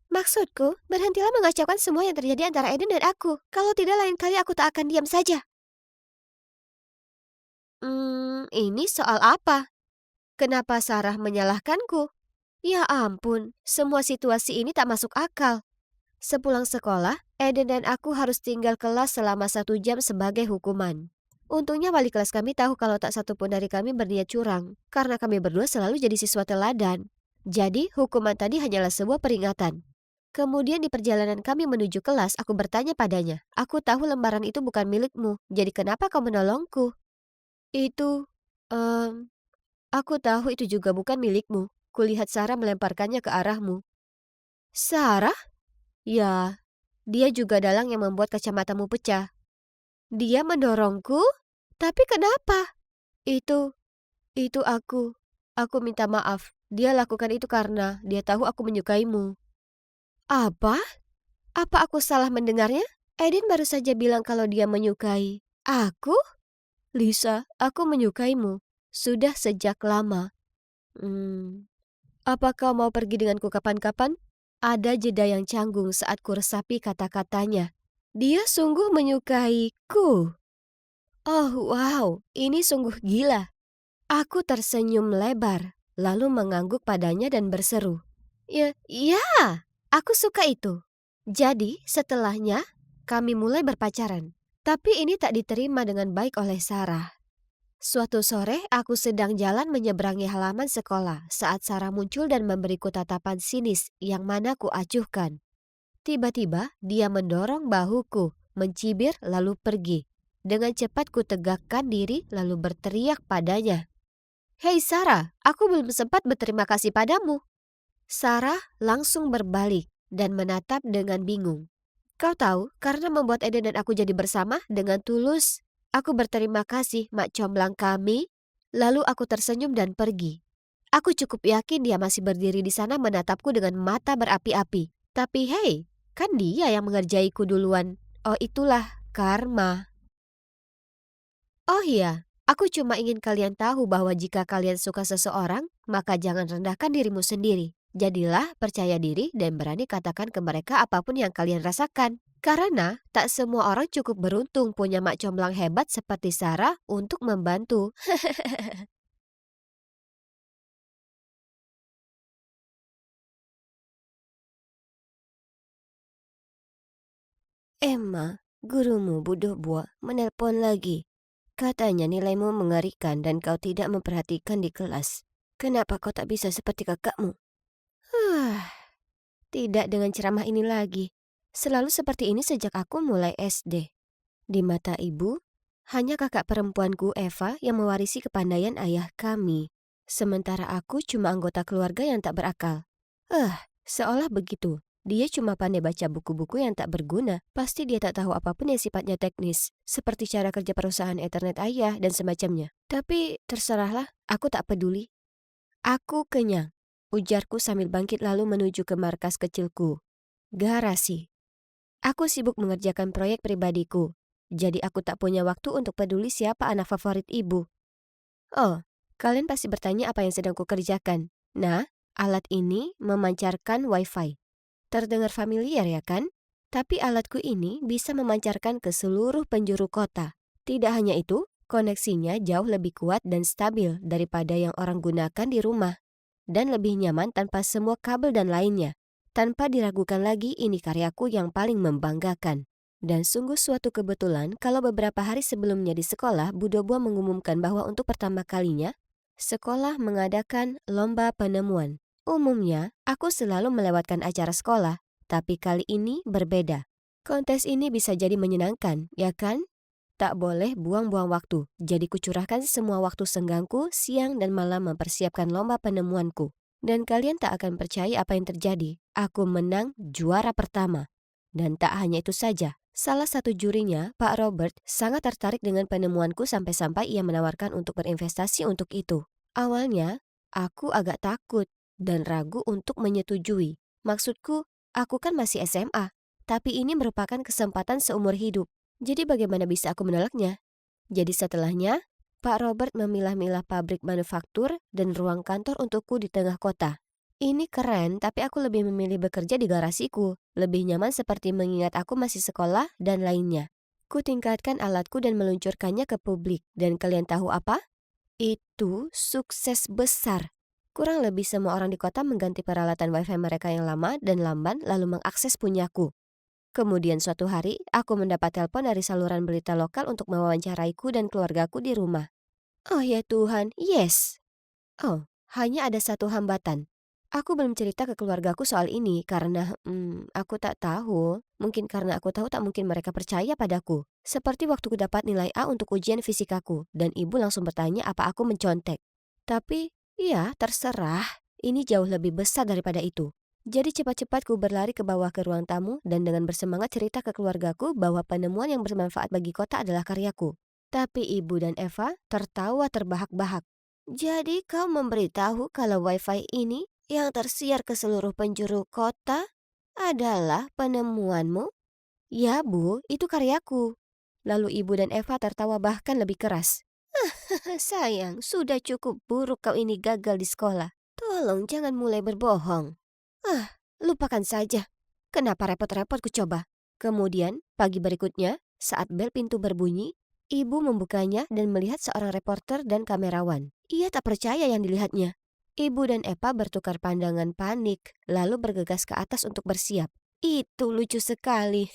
Maksudku, berhentilah mengacaukan semua yang terjadi antara Eden dan aku. Kalau tidak, lain kali aku tak akan diam saja. Ini soal apa? Kenapa Sarah menyalahkanku? Ya ampun, semua situasi ini tak masuk akal. Sepulang sekolah, Eden dan aku harus tinggal kelas selama 1 jam sebagai hukuman. Untungnya wali kelas kami tahu kalau tak satu pun dari kami berniat curang, karena kami berdua selalu jadi siswa teladan. Jadi, hukuman tadi hanyalah sebuah peringatan. Kemudian di perjalanan kami menuju kelas, aku bertanya padanya, "Aku tahu lembaran itu bukan milikmu, jadi kenapa kau menolongku?" Itu, ehm, aku tahu itu juga bukan milikmu. Kulihat Sarah melemparkannya ke arahmu. Sarah? Ya, dia juga dalang yang membuat kacamatamu pecah. Dia mendorongku? Tapi kenapa? Itu, itu aku. Aku minta maaf. Dia lakukan itu karena dia tahu aku menyukaimu. Apa? Apa aku salah mendengarnya? Eden baru saja bilang kalau dia menyukai aku. Lisa, aku menyukaimu. Sudah sejak lama. Apa kau mau pergi denganku kapan-kapan? Ada jeda yang canggung saat kuresapi kata-katanya. Dia sungguh menyukaiku. Oh wow, ini sungguh gila. Aku tersenyum lebar, lalu mengangguk padanya dan berseru. Ya, ya, aku suka itu. Jadi, setelahnya, kami mulai berpacaran. Tapi ini tak diterima dengan baik oleh Sarah. Suatu sore, aku sedang jalan menyeberangi halaman sekolah saat Sarah muncul dan memberiku tatapan sinis yang mana ku acuhkan. Tiba-tiba, dia mendorong bahuku, mencibir lalu pergi. Dengan cepat ku tegakkan diri lalu berteriak padanya. Hei Sarah, aku belum sempat berterima kasih padamu. Sarah langsung berbalik dan menatap dengan bingung. Kau tahu, karena membuat Eden dan aku jadi bersama dengan tulus. Aku berterima kasih, mak comblang kami. Lalu aku tersenyum dan pergi. Aku cukup yakin dia masih berdiri di sana menatapku dengan mata berapi-api. Tapi hei, kan dia yang mengerjaiku duluan. Oh itulah karma. Oh iya, aku cuma ingin kalian tahu bahwa jika kalian suka seseorang, maka jangan rendahkan dirimu sendiri. Jadilah percaya diri dan berani katakan ke mereka apapun yang kalian rasakan. Karena tak semua orang cukup beruntung punya mak comblang hebat seperti Sarah untuk membantu. Emma, gurumu bodoh buah, menelpon lagi. Katanya nilaimu mengerikan dan kau tidak memperhatikan di kelas. Kenapa kau tak bisa seperti kakakmu? Tidak dengan ceramah ini lagi. Selalu seperti ini sejak aku mulai SD. Di mata ibu, hanya kakak perempuanku Eva yang mewarisi kepandaian ayah kami. Sementara aku cuma anggota keluarga yang tak berakal. Seolah begitu. Dia cuma pandai baca buku-buku yang tak berguna. Pasti dia tak tahu apapun yang sifatnya teknis. Seperti cara kerja perusahaan Ethernet ayah dan semacamnya. Tapi terserahlah, aku tak peduli. Aku kenyang. Ujarku sambil bangkit lalu menuju ke markas kecilku. Garasi. Aku sibuk mengerjakan proyek pribadiku. Jadi aku tak punya waktu untuk peduli siapa anak favorit ibu. Oh, kalian pasti bertanya apa yang sedang kukerjakan. Nah, alat ini memancarkan wifi. Terdengar familiar ya kan? Tapi alatku ini bisa memancarkan ke seluruh penjuru kota. Tidak hanya itu, koneksinya jauh lebih kuat dan stabil daripada yang orang gunakan di rumah. Dan lebih nyaman tanpa semua kabel dan lainnya. Tanpa diragukan lagi ini karyaku yang paling membanggakan. Dan sungguh suatu kebetulan kalau beberapa hari sebelumnya di sekolah Bu Dobo mengumumkan bahwa untuk pertama kalinya sekolah mengadakan lomba penemuan. Umumnya, aku selalu melewatkan acara sekolah, tapi kali ini berbeda. Kontes ini bisa jadi menyenangkan, ya kan? Tak boleh buang-buang waktu, jadi kucurahkan semua waktu senggangku siang dan malam mempersiapkan lomba penemuanku. Dan kalian tak akan percaya apa yang terjadi. Aku menang juara pertama. Dan tak hanya itu saja, salah satu jurinya, Pak Robert, sangat tertarik dengan penemuanku sampai-sampai ia menawarkan untuk berinvestasi untuk itu. Awalnya, aku agak takut dan ragu untuk menyetujui. Maksudku, aku kan masih SMA, tapi ini merupakan kesempatan seumur hidup. Jadi bagaimana bisa aku menolaknya? Jadi setelahnya, Pak Robert memilah-milah pabrik manufaktur dan ruang kantor untukku di tengah kota. Ini keren, tapi aku lebih memilih bekerja di garasiku. Lebih nyaman seperti mengingat aku masih sekolah dan lainnya. Ku tingkatkan alatku dan meluncurkannya ke publik. Dan kalian tahu apa? Itu sukses besar. Kurang lebih semua orang di kota mengganti peralatan wifi mereka yang lama dan lamban lalu mengakses punyaku. Kemudian suatu hari, aku mendapat telepon dari saluran berita lokal untuk mewawancaraiku dan keluargaku di rumah. Oh ya Tuhan, yes. Oh, hanya ada satu hambatan. Aku belum cerita ke keluargaku soal ini karena, aku tak tahu. Mungkin karena aku tahu tak mungkin mereka percaya padaku. Seperti waktu ku dapat nilai A untuk ujian fisikaku, dan ibu langsung bertanya apa aku mencontek. Tapi, ya terserah. Ini jauh lebih besar daripada itu. Jadi cepat-cepat ku berlari ke bawah ke ruang tamu dan dengan bersemangat cerita ke keluargaku bahwa penemuan yang bermanfaat bagi kota adalah karyaku. Tapi ibu dan Eva tertawa terbahak-bahak. Jadi kau memberitahu kalau wifi ini yang tersiar ke seluruh penjuru kota adalah penemuanmu? Ya bu, itu karyaku. Lalu ibu dan Eva tertawa bahkan lebih keras. Sayang, sudah cukup buruk kau ini gagal di sekolah. Tolong jangan mulai berbohong. Lupakan saja. Kenapa repot-repot ku coba? Kemudian, pagi berikutnya, saat bel pintu berbunyi, ibu membukanya dan melihat seorang reporter dan kamerawan. Ia tak percaya yang dilihatnya. Ibu dan Eva bertukar pandangan panik, lalu bergegas ke atas untuk bersiap. Itu lucu sekali.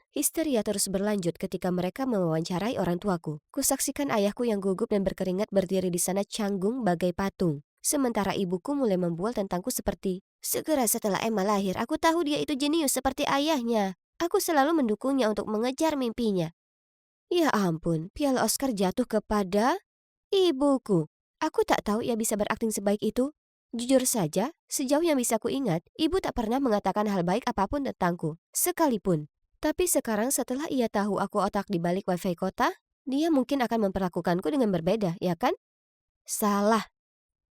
Histeria terus berlanjut ketika mereka mewawancarai orang tuaku. Kusaksikan ayahku yang gugup dan berkeringat berdiri di sana canggung bagai patung. Sementara ibuku mulai membual tentangku seperti, segera setelah Emma lahir, aku tahu dia itu jenius seperti ayahnya. Aku selalu mendukungnya untuk mengejar mimpinya. Ya ampun, piala Oscar jatuh kepada ibuku. Aku tak tahu ia bisa berakting sebaik itu. Jujur saja, sejauh yang bisa kuingat, ibu tak pernah mengatakan hal baik apapun tentangku, sekalipun. Tapi sekarang setelah ia tahu aku otak di balik wifi kota, dia mungkin akan memperlakukanku dengan berbeda, ya kan? Salah.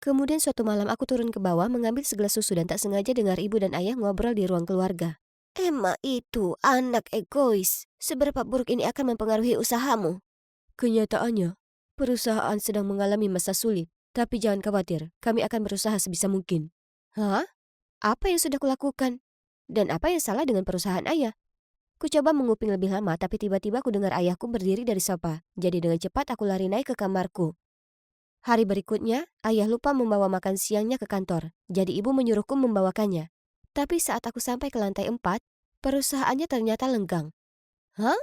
Kemudian suatu malam aku turun ke bawah mengambil segelas susu dan tak sengaja dengar ibu dan ayah ngobrol di ruang keluarga. Emma itu anak egois. Seberapa buruk ini akan mempengaruhi usahamu? Kenyataannya, perusahaan sedang mengalami masa sulit. Tapi jangan khawatir, kami akan berusaha sebisa mungkin. Hah? Apa yang sudah kulakukan? Dan apa yang salah dengan perusahaan ayah? Ku coba menguping lebih lama, tapi tiba-tiba ku dengar ayahku berdiri dari sofa. Jadi dengan cepat aku lari naik ke kamarku. Hari berikutnya, ayah lupa membawa makan siangnya ke kantor. Jadi ibu menyuruhku membawakannya. Tapi saat aku sampai ke lantai 4, perusahaannya ternyata lenggang. Hah?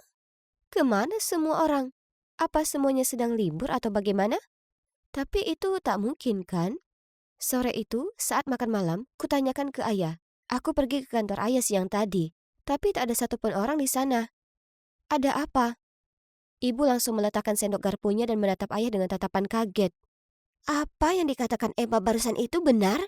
Kemana semua orang? Apa semuanya sedang libur atau bagaimana? Tapi itu tak mungkin kan? Sore itu, saat makan malam, kutanyakan ke ayah. Aku pergi ke kantor ayah siang tadi. Tapi tak ada satupun orang di sana. Ada apa? Ibu langsung meletakkan sendok garpunya dan menatap ayah dengan tatapan kaget. Apa yang dikatakan Emma barusan itu benar?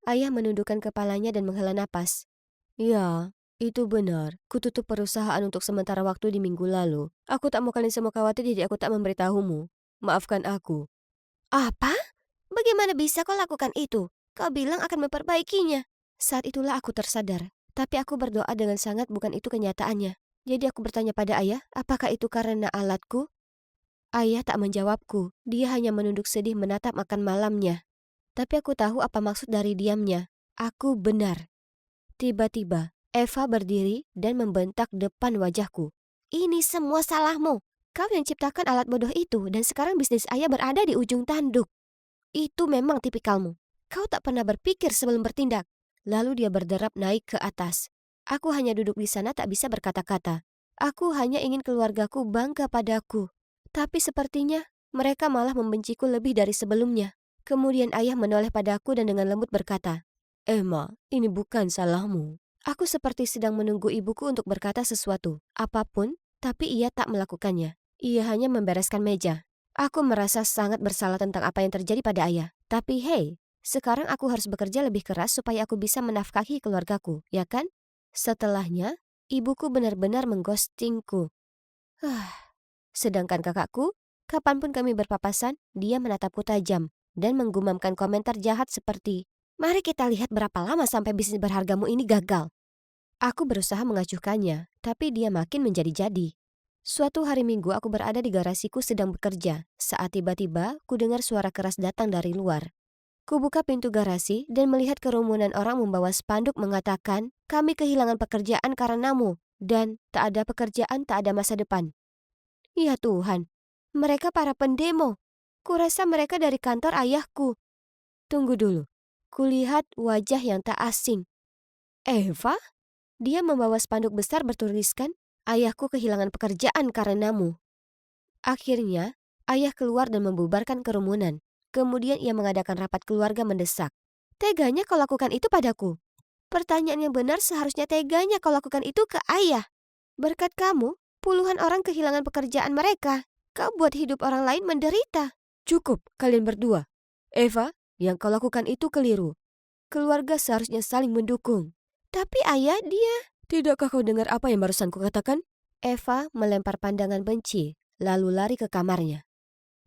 Ayah menundukkan kepalanya dan menghela napas. Ya, itu benar. Kututup perusahaan untuk sementara waktu di minggu lalu. Aku tak mau kalian semua khawatir jadi aku tak memberitahumu. Maafkan aku. Apa? Bagaimana bisa kau lakukan itu? Kau bilang akan memperbaikinya. Saat itulah aku tersadar. Tapi aku berdoa dengan sangat bukan itu kenyataannya. Jadi aku bertanya pada ayah, apakah itu karena alatku? Ayah tak menjawabku. Dia hanya menunduk sedih menatap makan malamnya. Tapi aku tahu apa maksud dari diamnya. Aku benar. Tiba-tiba, Eva berdiri dan membentak depan wajahku. Ini semua salahmu. Kau yang ciptakan alat bodoh itu dan sekarang bisnis ayah berada di ujung tanduk. Itu memang tipikalmu. Kau tak pernah berpikir sebelum bertindak. Lalu dia berderap naik ke atas. Aku hanya duduk di sana tak bisa berkata-kata. Aku hanya ingin keluargaku bangga padaku. Tapi sepertinya mereka malah membenciku lebih dari sebelumnya. Kemudian ayah menoleh padaku dan dengan lembut berkata, Emma, ini bukan salahmu. Aku seperti sedang menunggu ibuku untuk berkata sesuatu, apapun, tapi ia tak melakukannya. Ia hanya membereskan meja. Aku merasa sangat bersalah tentang apa yang terjadi pada ayah. Tapi hey, sekarang aku harus bekerja lebih keras supaya aku bisa menafkahi keluargaku, ya kan? Setelahnya, ibuku benar-benar mengghostingku. Sedangkan kakakku, kapanpun kami berpapasan, dia menatapku tajam dan menggumamkan komentar jahat seperti, mari kita lihat berapa lama sampai bisnis berhargamu ini gagal. Aku berusaha mengacuhkannya, tapi dia makin menjadi-jadi. Suatu hari Minggu aku berada di garasiku sedang bekerja, saat tiba-tiba ku dengar suara keras datang dari luar. Ku buka pintu garasi dan melihat kerumunan orang membawa spanduk mengatakan, kami kehilangan pekerjaan karenamu, dan tak ada pekerjaan tak ada masa depan. Ya Tuhan, mereka para pendemo. Kurasa mereka dari kantor ayahku. Tunggu dulu. Kulihat wajah yang tak asing. Eva? Dia membawa spanduk besar bertuliskan, "Ayahku kehilangan pekerjaan karenamu." Akhirnya, ayah keluar dan membubarkan kerumunan. Kemudian ia mengadakan rapat keluarga mendesak. Teganya kau lakukan itu padaku. Pertanyaan yang benar seharusnya teganya kau lakukan itu ke ayah. Berkat kamu, puluhan orang kehilangan pekerjaan mereka. Kau buat hidup orang lain menderita. Cukup, kalian berdua. Eva, yang kau lakukan itu keliru. Keluarga seharusnya saling mendukung. Tapi ayah, dia... Tidakkah kau dengar apa yang barusan kukatakan? Eva melempar pandangan benci, lalu lari ke kamarnya.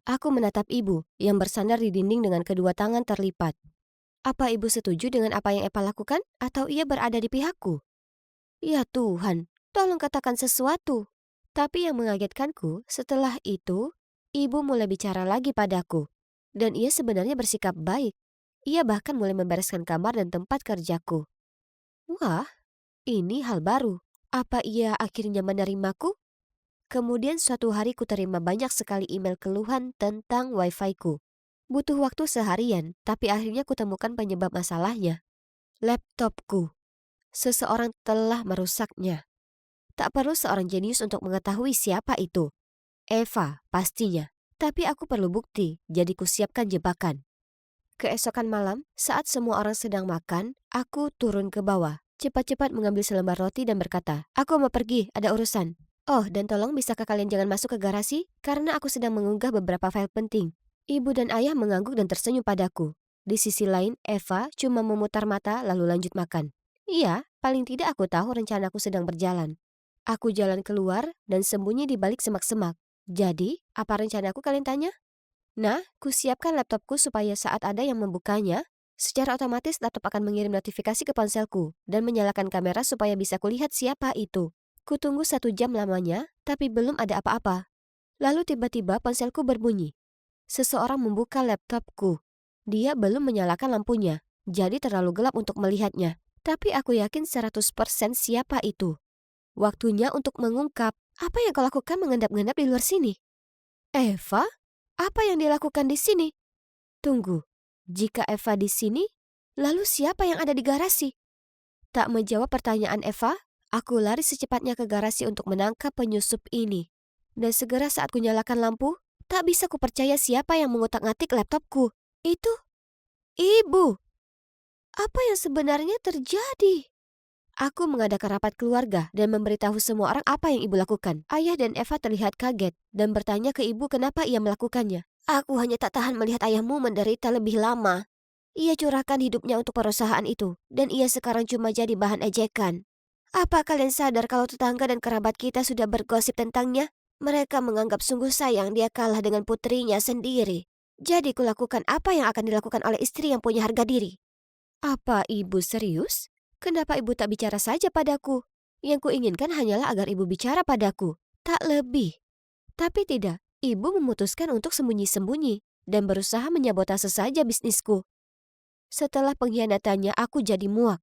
Aku menatap ibu yang bersandar di dinding dengan kedua tangan terlipat. Apa ibu setuju dengan apa yang Eva lakukan? Atau ia berada di pihakku? Ya Tuhan, tolong katakan sesuatu. Tapi yang mengagetkanku, setelah itu, ibu mulai bicara lagi padaku. Dan ia sebenarnya bersikap baik. Ia bahkan mulai membereskan kamar dan tempat kerjaku. Wah, ini hal baru. Apa ia akhirnya menerimaku? Kemudian suatu hari ku terima banyak sekali email keluhan tentang wifi-ku. Butuh waktu seharian, tapi akhirnya kutemukan penyebab masalahnya. Laptopku. Seseorang telah merusaknya. Tak perlu seorang jenius untuk mengetahui siapa itu. Eva, pastinya. Tapi aku perlu bukti, jadi kusiapkan jebakan. Keesokan malam, saat semua orang sedang makan, aku turun ke bawah. Cepat-cepat mengambil selembar roti dan berkata, "Aku mau pergi, ada urusan. Oh, dan tolong bisakah kalian jangan masuk ke garasi? Karena aku sedang mengunggah beberapa file penting." Ibu dan ayah mengangguk dan tersenyum padaku. Di sisi lain, Eva cuma memutar mata lalu lanjut makan. Iya, paling tidak aku tahu rencanaku sedang berjalan. Aku jalan keluar dan sembunyi di balik semak-semak. Jadi, apa rencanaku kalian tanya? Nah, kusiapkan laptopku supaya saat ada yang membukanya, secara otomatis laptop akan mengirim notifikasi ke ponselku dan menyalakan kamera supaya bisa kulihat siapa itu. Kutunggu 1 jam lamanya, tapi belum ada apa-apa. Lalu tiba-tiba ponselku berbunyi. Seseorang membuka laptopku. Dia belum menyalakan lampunya, jadi terlalu gelap untuk melihatnya. Tapi aku yakin 100% siapa itu. Waktunya untuk mengungkap apa yang kau lakukan mengendap-endap di luar sini. Eva? Apa yang dilakukan di sini? Tunggu, jika Eva di sini, lalu siapa yang ada di garasi? Tak menjawab pertanyaan Eva, aku lari secepatnya ke garasi untuk menangkap penyusup ini. Dan segera saat kunyalakan lampu, tak bisa kupercaya siapa yang mengutak-ngatik laptopku. Itu ibu. Apa yang sebenarnya terjadi? Aku mengadakan rapat keluarga dan memberitahu semua orang apa yang ibu lakukan. Ayah dan Eva terlihat kaget dan bertanya ke ibu kenapa ia melakukannya. Aku hanya tak tahan melihat ayahmu menderita lebih lama. Ia curahkan hidupnya untuk perusahaan itu dan ia sekarang cuma jadi bahan ejekan. Apa kalian sadar kalau tetangga dan kerabat kita sudah bergosip tentangnya? Mereka menganggap sungguh sayang dia kalah dengan putrinya sendiri. Jadi kulakukan apa yang akan dilakukan oleh istri yang punya harga diri. Apa ibu serius? Kenapa ibu tak bicara saja padaku? Yang kuinginkan hanyalah agar ibu bicara padaku, tak lebih. Tapi tidak, ibu memutuskan untuk sembunyi-sembunyi dan berusaha menyabotase saja bisnisku. Setelah pengkhianatannya aku jadi muak.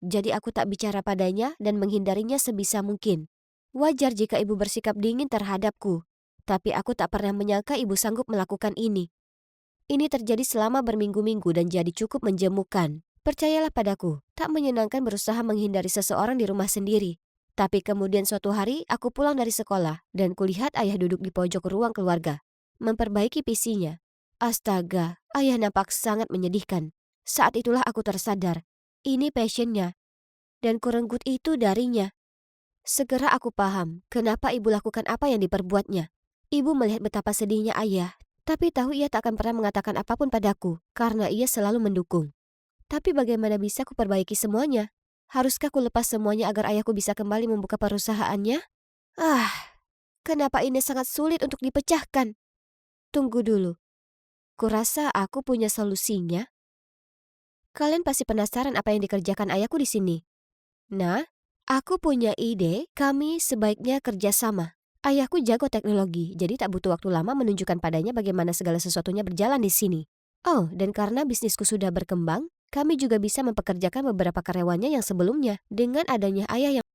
Jadi aku tak bicara padanya dan menghindarinya sebisa mungkin. Wajar jika ibu bersikap dingin terhadapku. Tapi aku tak pernah menyangka ibu sanggup melakukan ini. Ini terjadi selama berminggu-minggu dan jadi cukup menjemukan. Percayalah padaku, tak menyenangkan berusaha menghindari seseorang di rumah sendiri. Tapi kemudian suatu hari aku pulang dari sekolah dan kulihat ayah duduk di pojok ruang keluarga, memperbaiki PC-nya. Astaga, ayah nampak sangat menyedihkan. Saat itulah aku tersadar, ini passion-nya. Dan kurenggut itu darinya. Segera aku paham kenapa ibu lakukan apa yang diperbuatnya. Ibu melihat betapa sedihnya ayah, tapi tahu ia tak akan pernah mengatakan apapun padaku karena ia selalu mendukung. Tapi bagaimana bisa ku perbaiki semuanya? Haruskah ku lepas semuanya agar ayahku bisa kembali membuka perusahaannya? Kenapa ini sangat sulit untuk dipecahkan? Tunggu dulu. Kurasa aku punya solusinya. Kalian pasti penasaran apa yang dikerjakan ayahku di sini. Nah, aku punya ide, kami sebaiknya kerjasama. Ayahku jago teknologi, jadi tak butuh waktu lama menunjukkan padanya bagaimana segala sesuatunya berjalan di sini. Oh, dan karena bisnisku sudah berkembang, kami juga bisa mempekerjakan beberapa karyawannya yang sebelumnya. Dengan adanya ayah yang